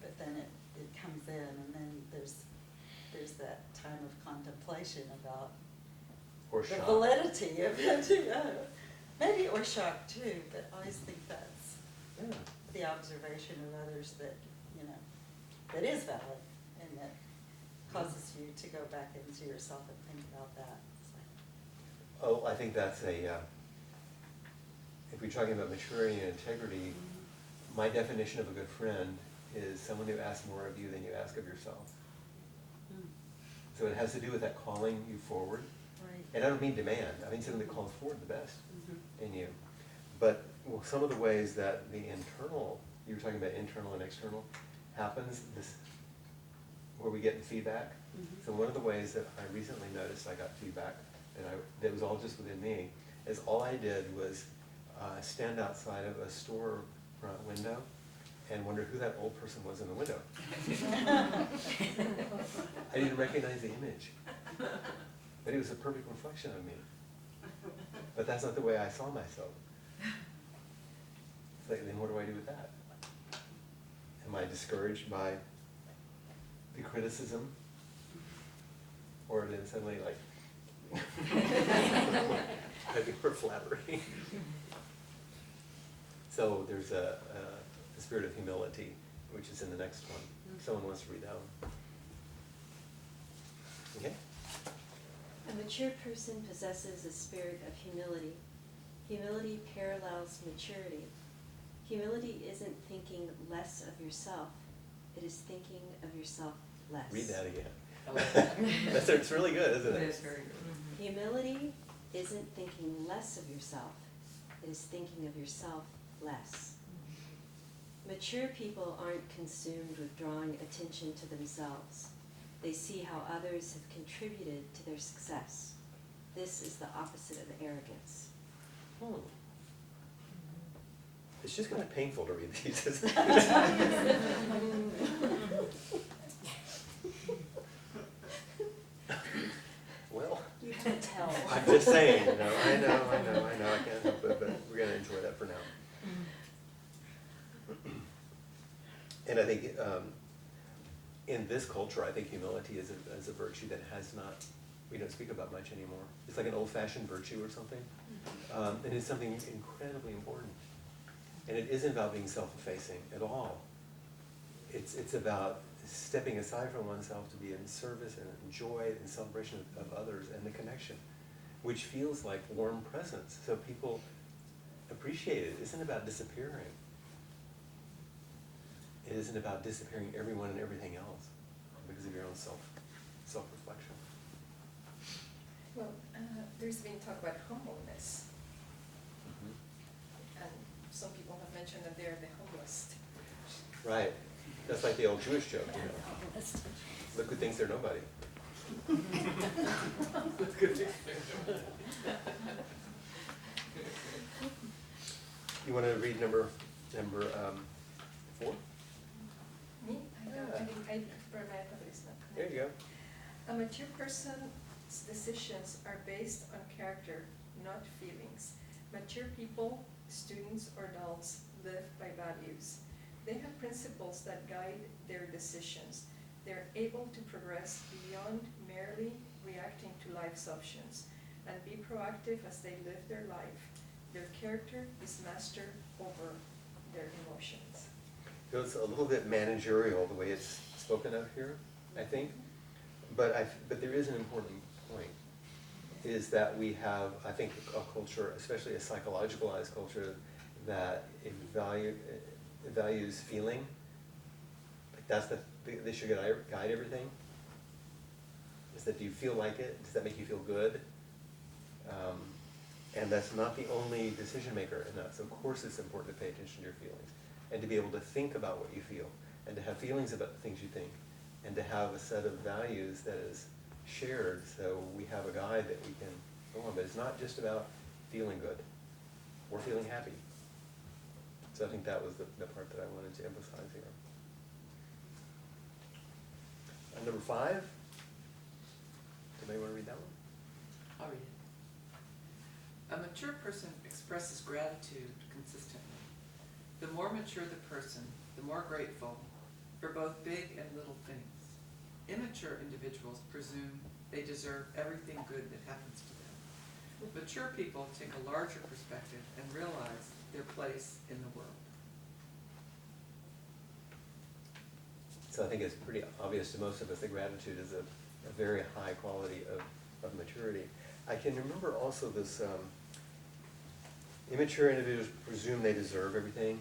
But then it comes in, and then there's that time of contemplation about Or the shock. validity of it. Maybe, or shock too, but I always think that's Yeah. the observation of others that, that is valid, and that causes you to go back into yourself and think about that. It's Oh, I think that's if we're talking about maturity and integrity, my definition of a good friend is someone who asks more of you than you ask of yourself. So it has to do with that calling you forward. Right. And I don't mean demand, I mean something that calls forward the best Mhm. in you. But some of the ways that the internal, you were talking about internal and external, happens, where we get the feedback. Mhm. So one of the ways that I recently noticed I got feedback, that was all just within me, is all I did was stand outside of a store front window and wonder who that old person was in the window. I didn't recognize the image, but it was a perfect reflection of me. But that's not the way I saw myself. It's like, then what do I do with that? Am I discouraged by the criticism? Or then suddenly like, maybe we're flattering. So there's the spirit of humility, which is in the next one. Someone wants to read that one. Okay? A mature person possesses a spirit of humility. Humility parallels maturity. Humility isn't thinking less of yourself, it is thinking of yourself less. Read that again. I like that. It's really good, isn't it? It is very good. Humility isn't thinking less of yourself, it is thinking of yourself less. Mature people aren't consumed with drawing attention to themselves. They see how others have contributed to their success. This is the opposite of arrogance. It's just kind of painful to read these, isn't it? Well, You can tell. I'm just saying, I know, I can't help it, but we're gonna enjoy that for now. And I think, in this culture, I think humility is a virtue that we don't speak about much anymore. It's like an old-fashioned virtue or something. And it's something incredibly important. And it isn't about being self-effacing at all. It's about stepping aside from oneself to be in service and joy and celebration of others and the connection, which feels like warm presence. So people appreciate it. It isn't about disappearing. It isn't about disappearing everyone and everything else because of your own self-reflection. Well, there's been talk about humbleness, Mm-hmm. and some people have mentioned that they're the humblest. Right. That's like the old Jewish joke, you know. Look who thinks they're nobody. You want to read number 4? Me? I don't, Yeah. I think I prefer my but it's not There you go. A mature person's decisions are based on character, not feelings. Mature people, students or adults, live by values. They have principles that guide their decisions. They're able to progress beyond merely reacting to life's options and be proactive as they live their life. Their character is master over their emotions. So it's a little bit managerial the way it's spoken of here, I think. But there is an important point, is that we have, I think, a culture, especially a psychologicalized culture, that values feeling. Like that's they should guide everything. Is that, do you feel like it? Does that make you feel good? And that's not the only decision maker in that. So of course it's important to pay attention to your feelings and to be able to think about what you feel and to have feelings about the things you think and to have a set of values that is shared so we have a guide that we can go on. But it's not just about feeling good or feeling happy. So I think that was the part that I wanted to emphasize here. And number 5, anybody want to read that one? I'll read it. A mature person expresses gratitude consistently. The more mature the person, the more grateful for both big and little things. Immature individuals presume they deserve everything good that happens to them. Mature people take a larger perspective and realize their place in the world. So I think it's pretty obvious to most of us that gratitude is a very high quality of maturity. I can remember also this, immature individuals presume they deserve everything.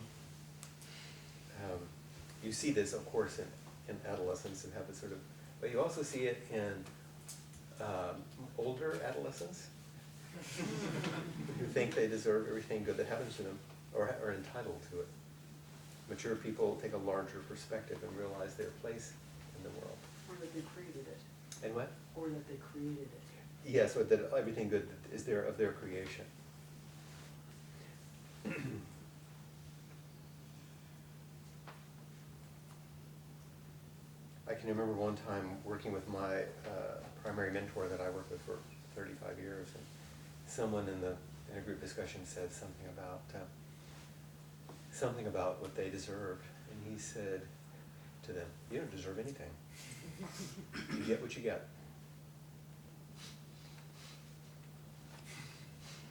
You see this, of course, in adolescents who have this sort of, but you also see it in older adolescents who think they deserve everything good that happens to them or are entitled to it. Mature people take a larger perspective and realize their place in the world. Or that they created it. And what? Or that they created it. Yes, or that everything good is there of their creation. I can remember one time working with my primary mentor that I worked with for 35 years, and someone in a group discussion said something about what they deserved, and he said to them, "You don't deserve anything. You get what you get."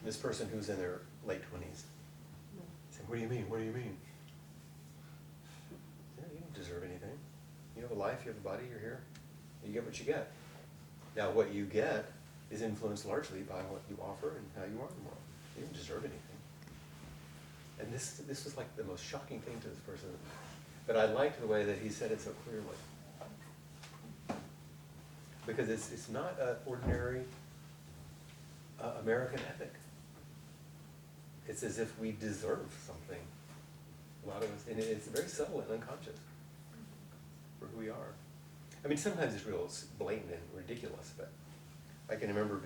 This person who's in their late 20s said, "What do you mean? What do you mean?" Yeah, you don't deserve anything. You have a life, you have a body, you're here. You get what you get. Now, what you get is influenced largely by what you offer and how you are in the world. You don't deserve anything. And this was like the most shocking thing to this person. But I liked the way that he said it so clearly. Because it's not an ordinary American ethic. It's as if we deserve something. A lot of us, and it's very subtle and unconscious for who we are. I mean, sometimes it's real blatant and ridiculous, but I can remember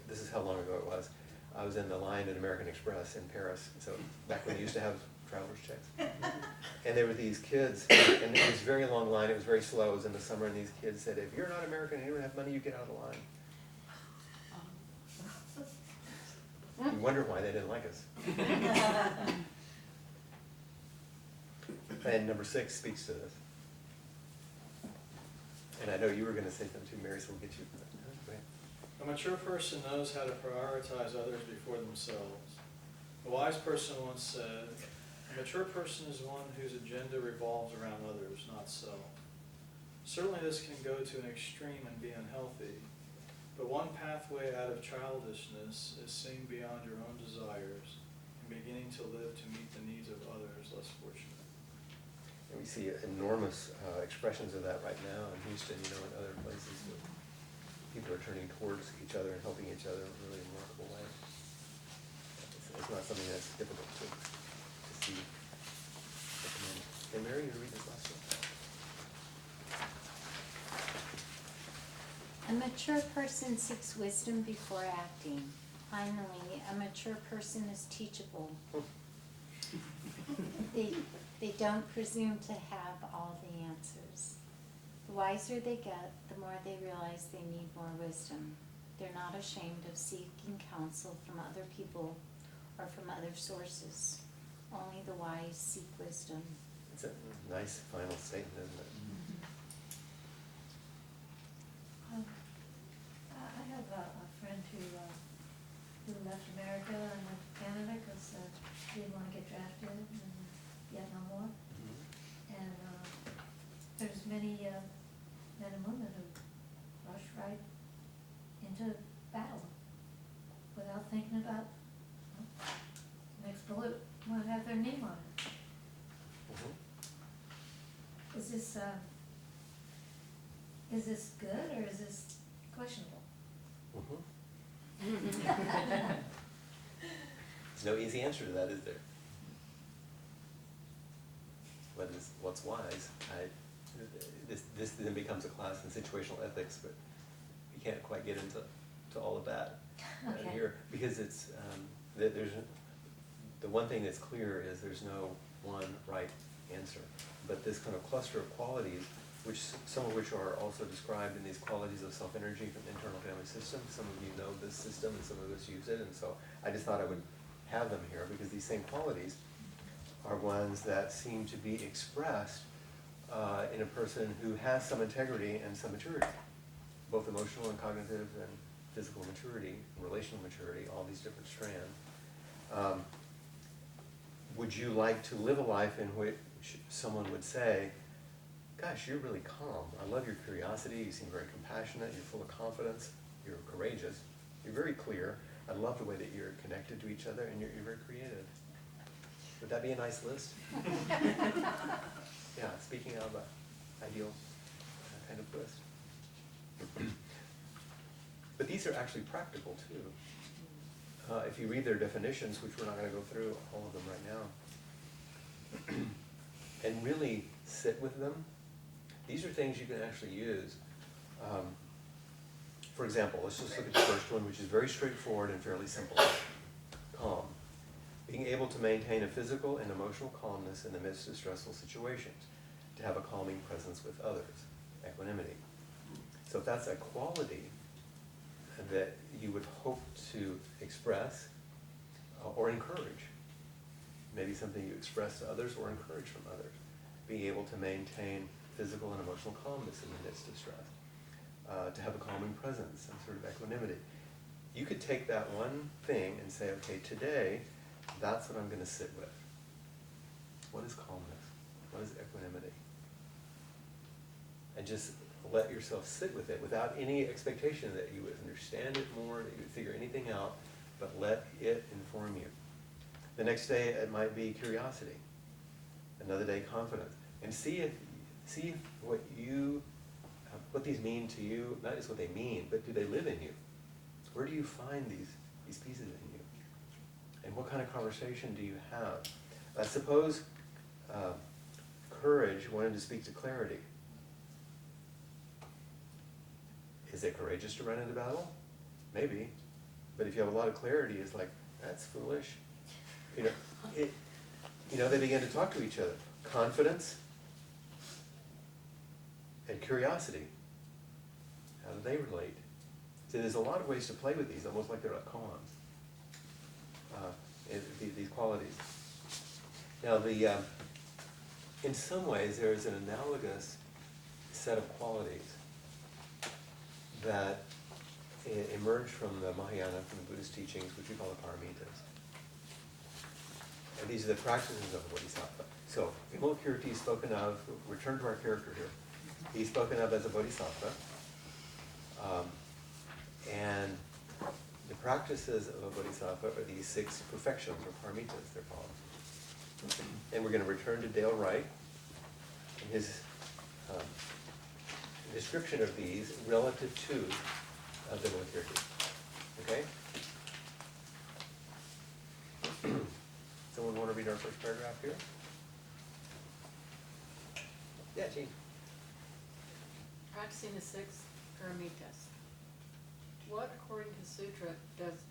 this is how long ago it was, I was in the line at American Express in Paris, so back when they used to have traveler's checks. And there were these kids, and it was a very long line, it was very slow, it was in the summer, and these kids said, "If you're not American and you don't have money, you get out of the line." You wonder why they didn't like us. And number 6 speaks to this. And I know you were going to say something too, Mary, so we'll get you. Go ahead. A mature person knows how to prioritize others before themselves. A wise person once said, "A mature person is one whose agenda revolves around others, not self." Certainly this can go to an extreme and be unhealthy, but one pathway out of childishness is seeing beyond your own desires and beginning to live to meet the needs of others less fortunate. And we see enormous expressions of that right now in Houston, and other places where people are turning towards each other and helping each other in a really remarkable way. It's not something that's difficult to see at the moment. Hey, Mary, you read this last one? A mature person seeks wisdom before acting. Finally, a mature person is teachable. They don't presume to have all the answers. The wiser they get, the more they realize they need more wisdom. They're not ashamed of seeking counsel from other people or from other sources. Only the wise seek wisdom. It's a nice final statement, isn't it? I have a friend who left America and went to Canada because he didn't want to get drafted in the Vietnam War. And there's many this good or is this questionable? Mhm. There's no easy answer to that, is there? What's wise? This then becomes a class in situational ethics, but we can't quite get into all of that Okay. here, because it's the one thing that's clear is there's no one right answer, but this kind of cluster of qualities, which some of which are also described in these qualities of self-energy from the internal family system. Some of you know this system, and some of us use it, and so I just thought I would have them here because these same qualities are ones that seem to be expressed in a person who has some integrity and some maturity, both emotional and cognitive and physical maturity, relational maturity, all these different strands. Would you like to live a life in which someone would say, gosh, you're really calm. I love your curiosity. You seem very compassionate. You're full of confidence. You're courageous. You're very clear. I love the way that you're connected to each other, and you're very creative. Would that be a nice list? Yeah, speaking of an ideal kind of list. But these are actually practical too. If you read their definitions, which we're not going to go through all of them right now, and really sit with them, these are things you can actually use. For example, let's just look at the first one, which is very straightforward and fairly simple. Calm. Being able to maintain a physical and emotional calmness in the midst of stressful situations. To have a calming presence with others. Equanimity. So if that's a quality that you would hope to express or encourage, maybe something you express to others or encourage from others, being able to maintain physical and emotional calmness in the midst of stress, to have a calming presence, some sort of equanimity. You could take that one thing and say, okay, today, that's what I'm going to sit with. What is calmness? What is equanimity? And just let yourself sit with it without any expectation that you would understand it more, that you would figure anything out, but let it inform you. The next day it might be curiosity. Another day confidence. And see if what these mean to you, not just what they mean, but do they live in you? Where do you find these pieces in you? And what kind of conversation do you have? Suppose courage wanted to speak to clarity. Is it courageous to run into battle? Maybe. But if you have a lot of clarity, it's like, that's foolish. They begin to talk to each other. Confidence and curiosity. How do they relate? So there's a lot of ways to play with these, almost like they're a koans. These qualities. Now, in some ways, there is an analogous set of qualities that emerge from the Mahayana, from the Buddhist teachings, which we call the paramitas. And these are the practices of the Bodhisattva. So, Vimalakirti is spoken of, return to our character here, he's spoken of as a Bodhisattva. And the practices of a Bodhisattva are these 6 perfections, or paramitas, they're called. And we're going to return to Dale Wright in his description of these relative to Vimalakirti. Okay? Someone want to read our first paragraph here? Yeah, Jean. Practicing the 6 paramitas. What, according to the sutra, does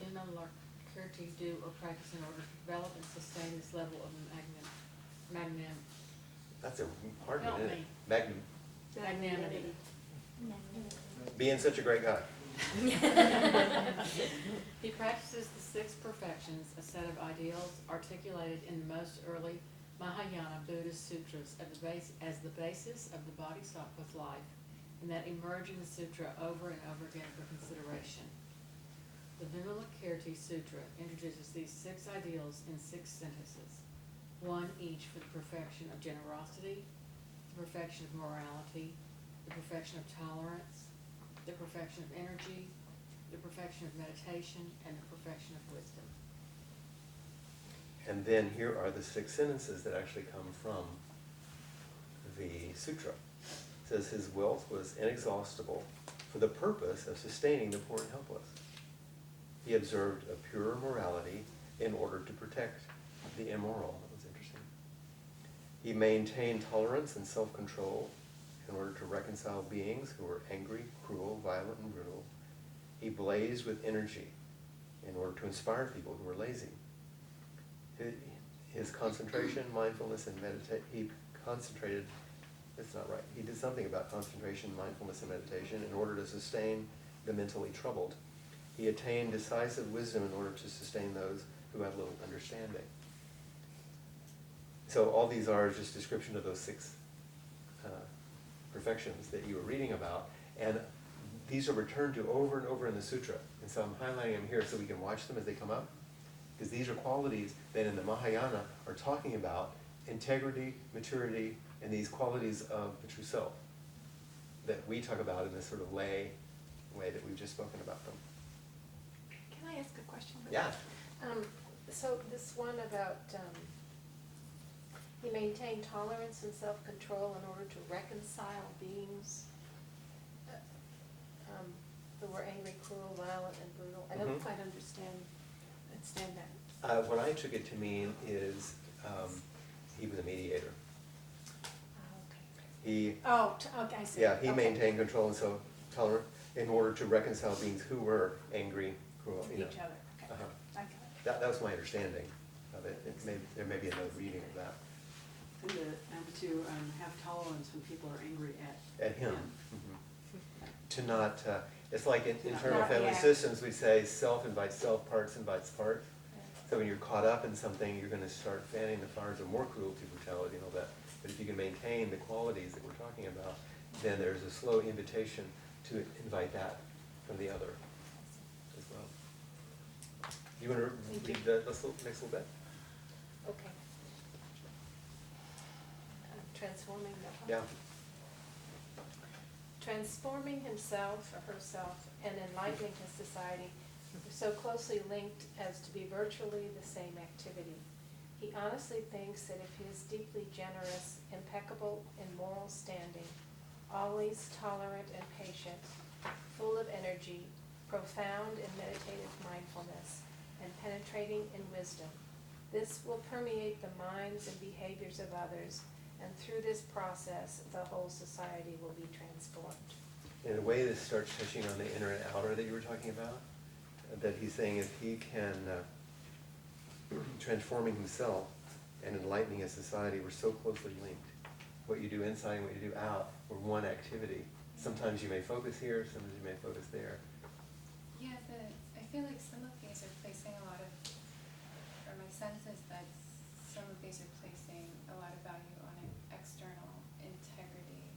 Vimalakirti do or practice in order to develop and sustain this level of magnanimity? That's a hard Help one, me. isn't it? Magnanimity. Being such a great guy. He practices the 6 perfections, a set of ideals articulated in the most early Mahayana Buddhist sutras as the basis of the Bodhisattva's life, and that emerge in the sutra over and over again for consideration. The Vimalakirti Sutra introduces these 6 ideals in 6 sentences, one each for the perfection of generosity, the perfection of morality, the perfection of tolerance, the perfection of energy, the perfection of meditation, and the perfection of wisdom. And then here are the 6 sentences that actually come from the sutra. says his wealth was inexhaustible for the purpose of sustaining the poor and helpless. He observed a pure morality in order to protect the immoral. That was interesting. He maintained tolerance and self-control in order to reconcile beings who were angry, cruel, violent, and brutal. He blazed with energy in order to inspire people who were lazy. His concentration, mindfulness, and meditation, he concentrated, that's not right, he did something about concentration, mindfulness, and meditation in order to sustain the mentally troubled. He attained decisive wisdom in order to sustain those who had little understanding. So all these are just description of those 6 perfections that you were reading about, and these are returned to over and over in the sutra. And so I'm highlighting them here so we can watch them as they come up, because these are qualities that in the Mahayana are talking about integrity, maturity, and these qualities of the true self that we talk about in this sort of lay way that we've just spoken about them. Can I ask a question? Yeah. So this one about, he maintained tolerance and self-control in order to reconcile beings who were angry, cruel, violent, and brutal. I don't quite understand that. What I took it to mean is he was a mediator. He, Okay, I see. yeah, he Okay. maintained control and self-tolerance in order to reconcile beings who were angry, cruel, you know. Each other, okay. Uh-huh. I got it. That was my understanding of it. There may be another reading of that. And to have tolerance when people are angry At him. To not, it's like in To not internal family react. systems, we say self invites self, parts invites parts. So when you're caught up in something, you're going to start fanning the fires of more cruelty, brutality, and all that. But if you can maintain the qualities that we're talking about, then there's a slow invitation to invite that from the other as well. You want to Thank read you. the next little bit? Okay. Transforming the. Yeah. Transforming himself or herself and enlightening his society are so closely linked as to be virtually the same activity. He honestly thinks that if he is deeply generous, impeccable in moral standing, always tolerant and patient, full of energy, profound in meditative mindfulness, and penetrating in wisdom, this will permeate the minds and behaviors of others, and through this process, the whole society will be transformed. In a way, this starts touching on the inner and outer that you were talking about. That he's saying if he can, transforming himself and enlightening his society, we're so closely linked. What you do inside and what you do out, we're one activity. Sometimes you may focus here, sometimes you may focus there. Yeah, I feel like some of these are placing a lot of, or my sense is that some of these are placing a lot of value on an external integrity,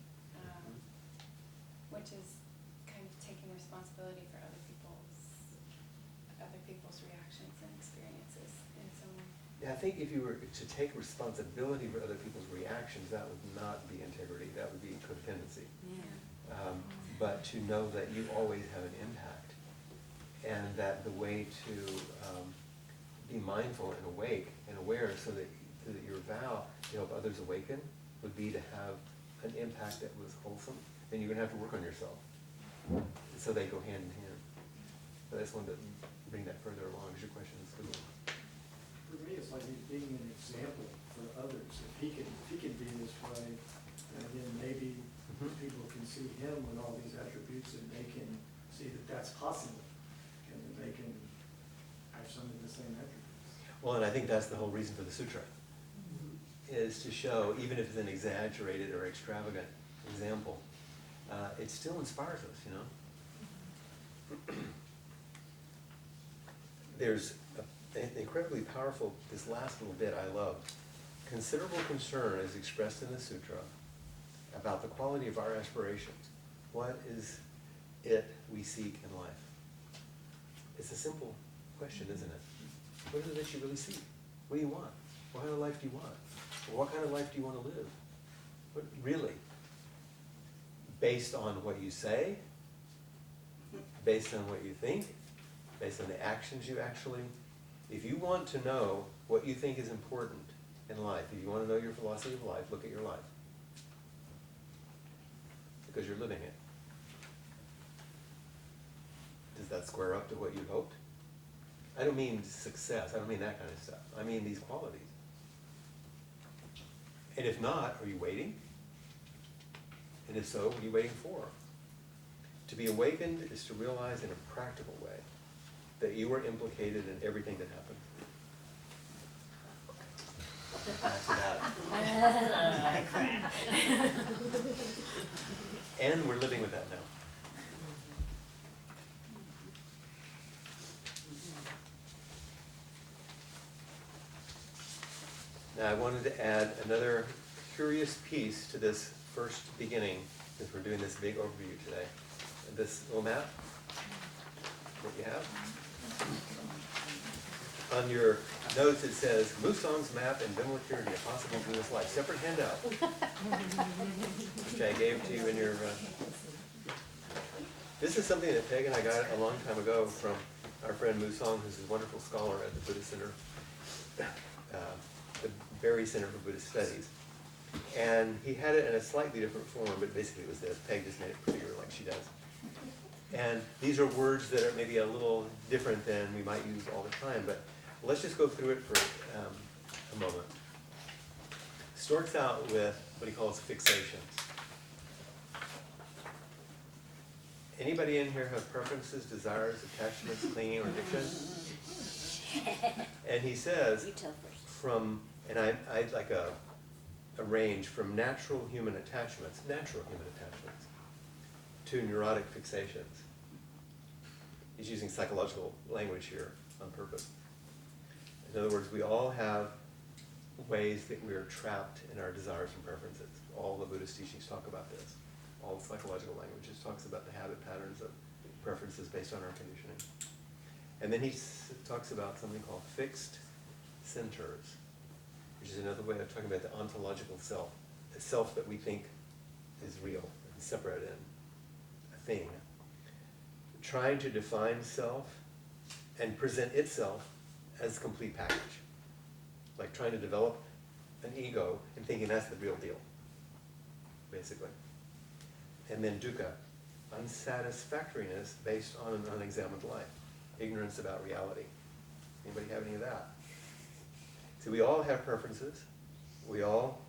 which is kind of taking responsibility for other people's reactions and experiences in some way. Yeah, I think if you were to take responsibility for other people's reactions, that would not be integrity, that would be codependency. But to know that you always have an impact, and that the way to be mindful and awake and aware so that your vow to help others awaken would be to have an impact that was wholesome, then you're going to have to work on yourself. So they go hand in hand. But I just wanted to bring that further along, because your question is good. For me, it's like he's being an example for others. If he can be this way, and then maybe people can see him with all these attributes, and they can see that that's possible, and that they can have some of the same attributes. Well, and I think that's the whole reason for the sutra, is to show, even if it's an exaggerated or extravagant example, it still inspires us, you know? There's an incredibly powerful, this last little bit I love. Considerable concern is expressed in the sutra about the quality of our aspirations. What is it we seek in life? It's a simple question, isn't it? What is it that you really seek? What do you want? What kind of life do you want? Or what kind of life do you want to live? What, really? Based on what you say? Based on what you think? Based on the actions you actually... If you want to know what you think is important in life, if you want to know your philosophy of life, look at your life. because you're living it. Does that square up to what you hoped? I don't mean success, I don't mean that kind of stuff. I mean these qualities. And if not, are you waiting? And if so, what are you waiting for? To be awakened is to realize in a practical way that you are implicated in everything that happens. Back to that. And we're living with that now. Now I wanted to add another curious piece to this first beginning, since we're doing this big overview today. This little map that you have. On your notes it says, Musong's map and Vimalakirti, a possible Buddhist life. Separate handout, which I gave to you in your... This is something that Peg and I got a long time ago from our friend Musong, who's a wonderful scholar at the Buddhist Center, the Berry Center for Buddhist Studies. And he had it in a slightly different form, but basically it was this. Peg just made it prettier like she does. And these are words that are maybe a little different than we might use all the time, but let's just go through it for a moment. Starts out with what he calls fixations. Anybody in here have preferences, desires, attachments, clinging, or addiction? And he says, from, and I like a range from natural human attachments, to neurotic fixations. He's using psychological language here on purpose. In other words, we all have ways that we are trapped in our desires and preferences. All the Buddhist teachings talk about this. All the psychological languages talks about the habit patterns of preferences based on our conditioning. And then he talks about something called fixed centers, which is another way of talking about the ontological self, the self that we think is real and separate and a thing. Trying to define self and present itself as a complete package. Like trying to develop an ego and thinking that's the real deal, basically. And then dukkha, unsatisfactoriness based on an unexamined life, ignorance about reality. Anybody have any of that? So we all have preferences. We all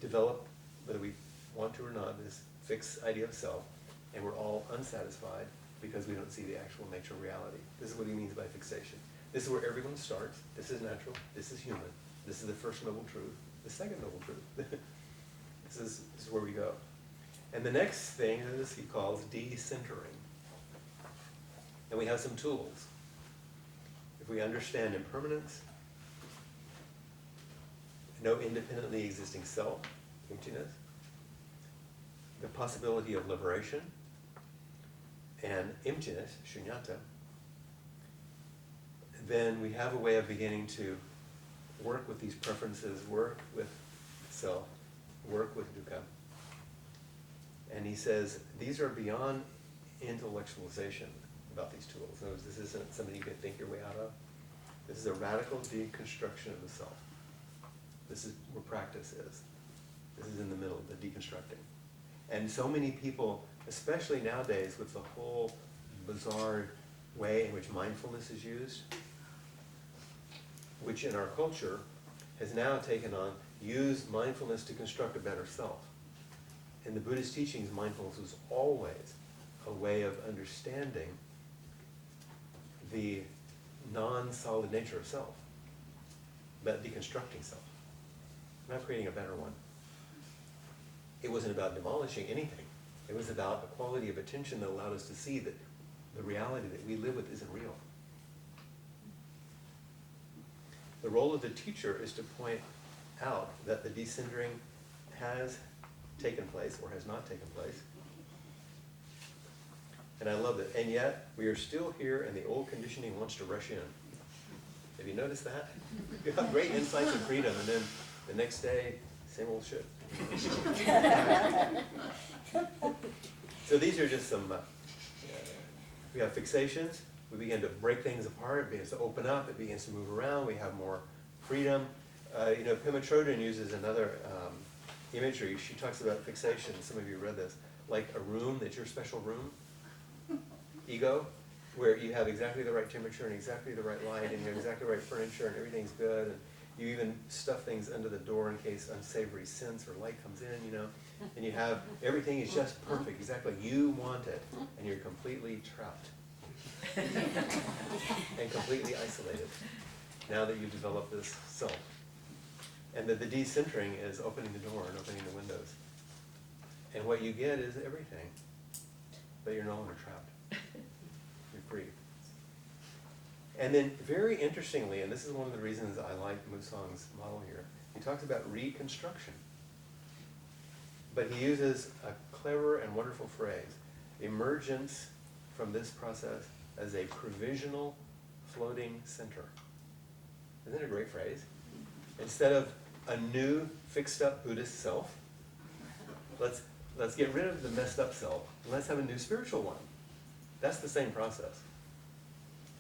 develop, whether we want to or not, this fixed idea of self, and we're all unsatisfied because we don't see the actual nature of reality. This is what he means by fixation. This is where everyone starts. This is natural. This is human. This is the first noble truth. The second noble truth. This is where we go. And the next thing is he calls decentering. And we have some tools. If we understand impermanence, no independently existing self, emptiness, the possibility of liberation, and emptiness, shunyata, then we have a way of beginning to work with these preferences, work with self, work with dukkha. And he says, these are beyond intellectualization about these tools. In other words, this isn't something you can think your way out of. This is a radical deconstruction of the self. This is where practice is. This is in the middle, the deconstructing. And so many people, especially nowadays with the whole bizarre way in which mindfulness is used, which in our culture has now taken on, use mindfulness to construct a better self. In the Buddhist teachings, mindfulness was always a way of understanding the non-solid nature of self, but deconstructing self, not creating a better one. It wasn't about demolishing anything. It was about a quality of attention that allowed us to see that the reality that we live with isn't real. The role of the teacher is to point out that the decentering has taken place or has not taken place. And I love it. And yet, we are still here and the old conditioning wants to rush in. Have you noticed that? You have great insights of freedom and then the next day, same old shit. So these are just some, we have fixations. We begin to break things apart. It begins to open up. It begins to move around. We have more freedom. Pema Chodron uses another imagery, she talks about fixation, some of you read this, like a room that's your special room, ego, where you have exactly the right temperature and exactly the right light and you have exactly the right furniture and everything's good, and you even stuff things under the door in case unsavory scents or light comes in, you know, and you have, everything is just perfect, exactly, you want it, and you're completely trapped and completely isolated now that you've developed this self. And that the decentering is opening the door and opening the windows. And what you get is everything, but you're no longer trapped. You're free. And then very interestingly, and this is one of the reasons I like Musang's model here, he talks about reconstruction. But he uses a clever and wonderful phrase, emergence from this process as a provisional floating center. Isn't that a great phrase? Instead of a new fixed up Buddhist self, let's get rid of the messed up self and let's have a new spiritual one. That's the same process.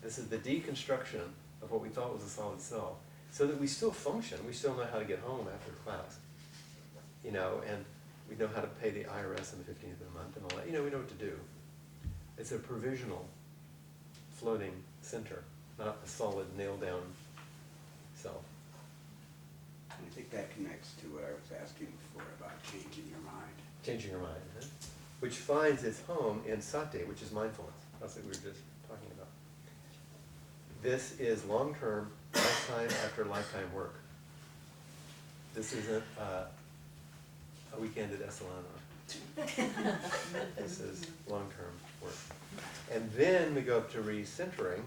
This is the deconstruction of what we thought was a solid self, so that we still function, we still know how to get home after class, you know, and we know how to pay the IRS on the 15th of the month and all that, you know, we know what to do. It's a provisional floating center, not a solid nailed down self. I think that connects to what I was asking before about changing your mind. Changing your mind, huh? Which finds its home in sati, which is mindfulness. That's what we were just talking about. This is long-term, lifetime after lifetime work. This isn't a weekend at Esalen. This is long-term work. And then we go up to recentering,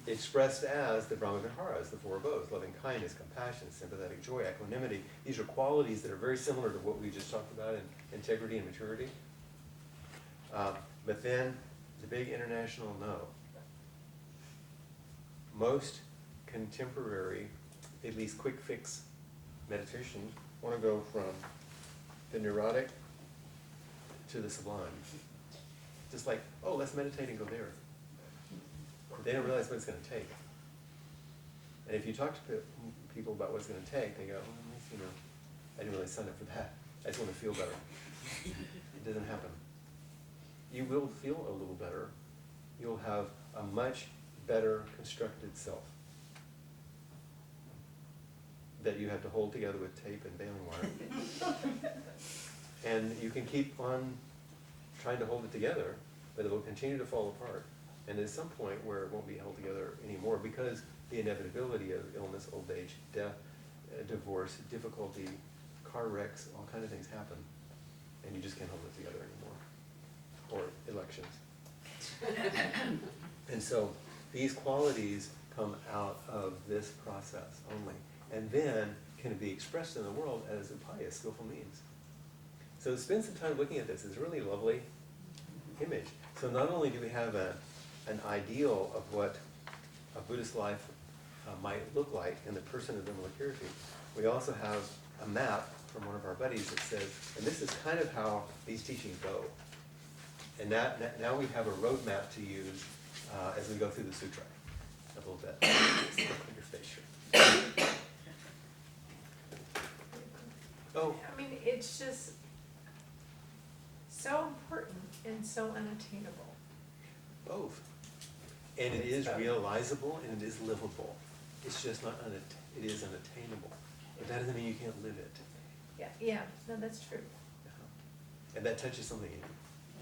expressed as the Brahmaviharas, the four abodes, loving kindness, compassion, sympathetic joy, equanimity. These are qualities that are very similar to what we just talked about in integrity and maturity. But then the big international no. Most contemporary, at least quick fix meditations, want to go from the neurotic to the sublime. Just like, oh, let's meditate and go there. They don't realize what it's going to take. And if you talk to people about what it's going to take, they go, you know, I didn't really sign up for that. I just want to feel better. It doesn't happen. You will feel a little better. You'll have a much better constructed self that you have to hold together with tape and baling wire. And you can keep on trying to hold it together, but it will continue to fall apart. And at some point where it won't be held together anymore because the inevitability of illness, old age, death, divorce, difficulty, car wrecks, all kinds of things happen. And you just can't hold it together anymore. Or elections. And so these qualities come out of this process only. And then can be expressed in the world as upaya, skillful means. So spend some time looking at this. It's a really lovely image. So not only do we have an ideal of what a Buddhist life might look like in the person of Vimalakirti, we also have a map from one of our buddies that says, and this is kind of how these teachings go. And now we have a roadmap to use as we go through the sutra a little bit. Put your face here. Oh. I mean, it's just so important and so unattainable. Both. And it is realizable and it is livable. It's just not, it is unattainable. But that doesn't mean you can't live it. Yeah, no, that's true. And that touches something in you.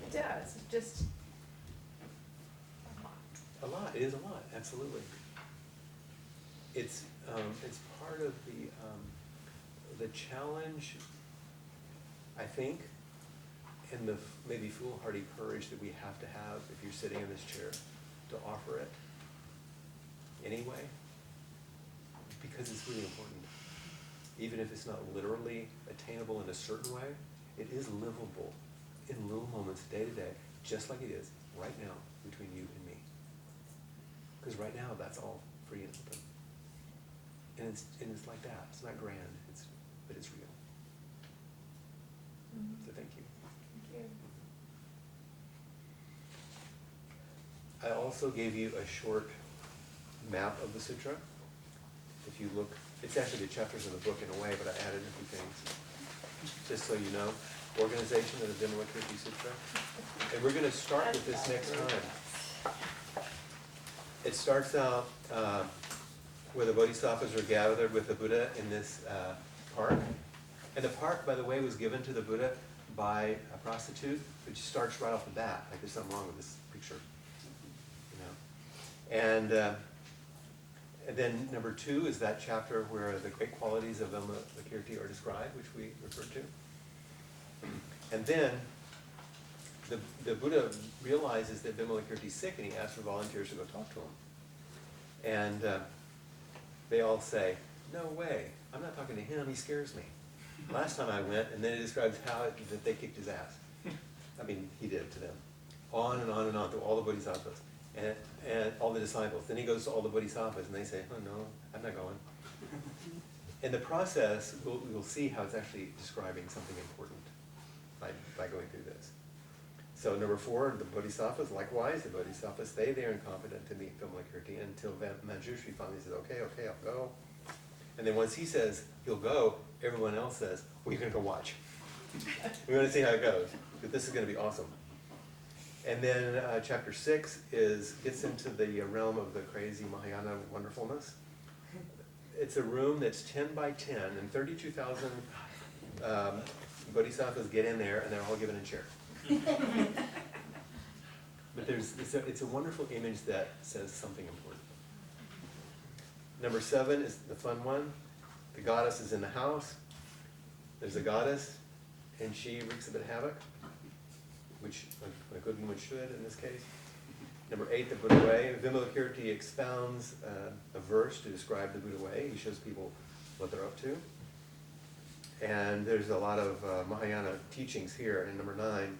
It does, it's just A lot, it is a lot, absolutely. It's part of the challenge, I think, and the maybe foolhardy courage that we have to have if you're sitting in this chair to offer it anyway, because it's really important. Even if it's not literally attainable in a certain way, it is livable in little moments, day to day, just like it is right now between you and me. Because right now, that's all free and open. And it's like that. It's not grand, but it's real. Mm-hmm. So thank you. Thank you. I also gave you a short map of the sutra. If you look It's actually the chapters in the book in a way, but I added a few things, just so you know. Organization of the Vimalakirti Sutra. And we're gonna start with this next time. It starts out where the bodhisattvas are gathered with the Buddha in this park. And the park, by the way, was given to the Buddha by a prostitute, which starts right off the bat, like there's something wrong with this picture, you know. And then number 2 is that chapter where the great qualities of Vimalakirti are described, which we referred to. And then the Buddha realizes that Vimalakirti's sick, and he asks for volunteers to go talk to him. And they all say, "No way, I'm not talking to him, he scares me. Last time I went," and then it describes how that they kicked his ass. I mean, he did to them. On and on and on, through all the bodhisattvas and all the disciples. Then he goes to all the bodhisattvas, and they say, "Oh no, I'm not going." In the process, we'll see how it's actually describing something important by going through this. So number 4, the bodhisattvas, likewise, the bodhisattvas stay there and confident to meet Vimalakirti until Manjushri finally says, okay, I'll go. And then once he says he'll go, everyone else says, well, you're going to go watch. We want to see how it goes, but this is going to be awesome. And then chapter 6 gets into the realm of the crazy Mahayana wonderfulness. It's a room that's 10 by 10, and 32,000 bodhisattvas get in there, and they're all given a chair. But it's a wonderful image that says something important. Number 7 is the fun one. The goddess is in the house. There's a goddess, and she wreaks a bit of havoc, which a good woman should in this case. Number 8, the Buddha way. Vimalakirti expounds a verse to describe the Buddha way. He shows people what they're up to. And there's a lot of Mahayana teachings here in number 9.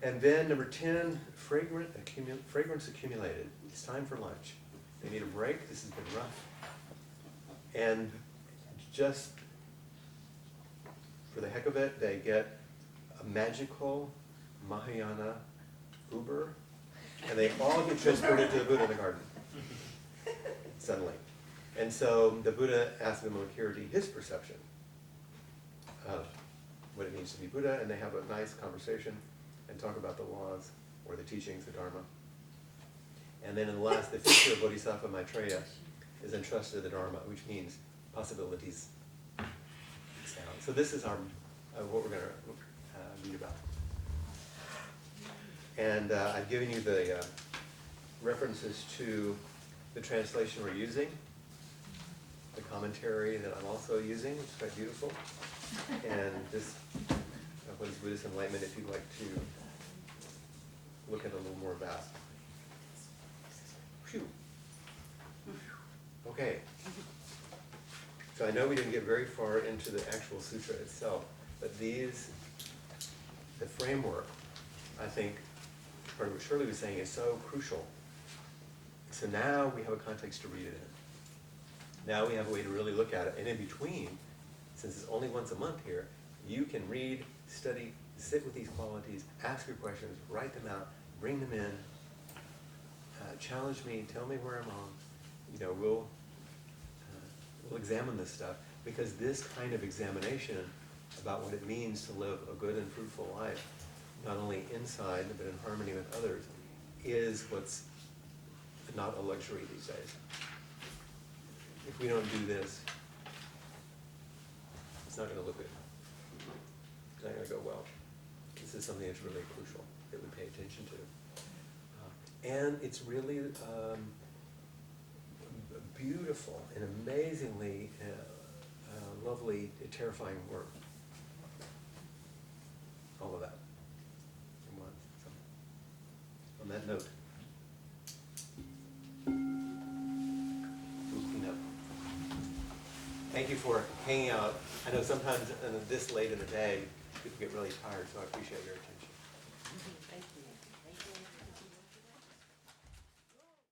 And then number 10, fragrance accumulated. It's time for lunch. They need a break. This has been rough. And just for the heck of it, they get a magical Mahayana Uber, and they all get transported to the Buddha in the garden, suddenly. And so the Buddha asks Vimalakirti his perception of what it means to be Buddha, and they have a nice conversation and talk about the laws or the teachings, the Dharma. And then in the last, the future of Bodhisattva Maitreya is entrusted to the Dharma, which means possibilities expound. So this is our what we're going to read about. And I've given you the references to the translation we're using, the commentary that I'm also using, which is quite beautiful, and this what is Buddhist enlightenment, if you'd like to look at a little more about. Phew. Okay. So I know we didn't get very far into the actual sutra itself, but the framework, I think, part of what Shirley was saying is so crucial. So now we have a context to read it in. Now we have a way to really look at it. And in between, since it's only once a month here, you can read, study, sit with these qualities, ask your questions, write them out, bring them in, challenge me, tell me where I'm wrong. You know, we'll examine this stuff, because this kind of examination about what it means to live a good and fruitful life, not only inside but in harmony with others, is what's not a luxury these days. If we don't do this, it's not going to look good. It's not going to go well. This is something that's really crucial that we pay attention to. And it's really beautiful and amazingly lovely, terrifying work. All of that in one. So, on that note, we'll clean up. Thank you for hanging out. I know sometimes this late in the day, people get really tired, so I appreciate your attention. Thank you.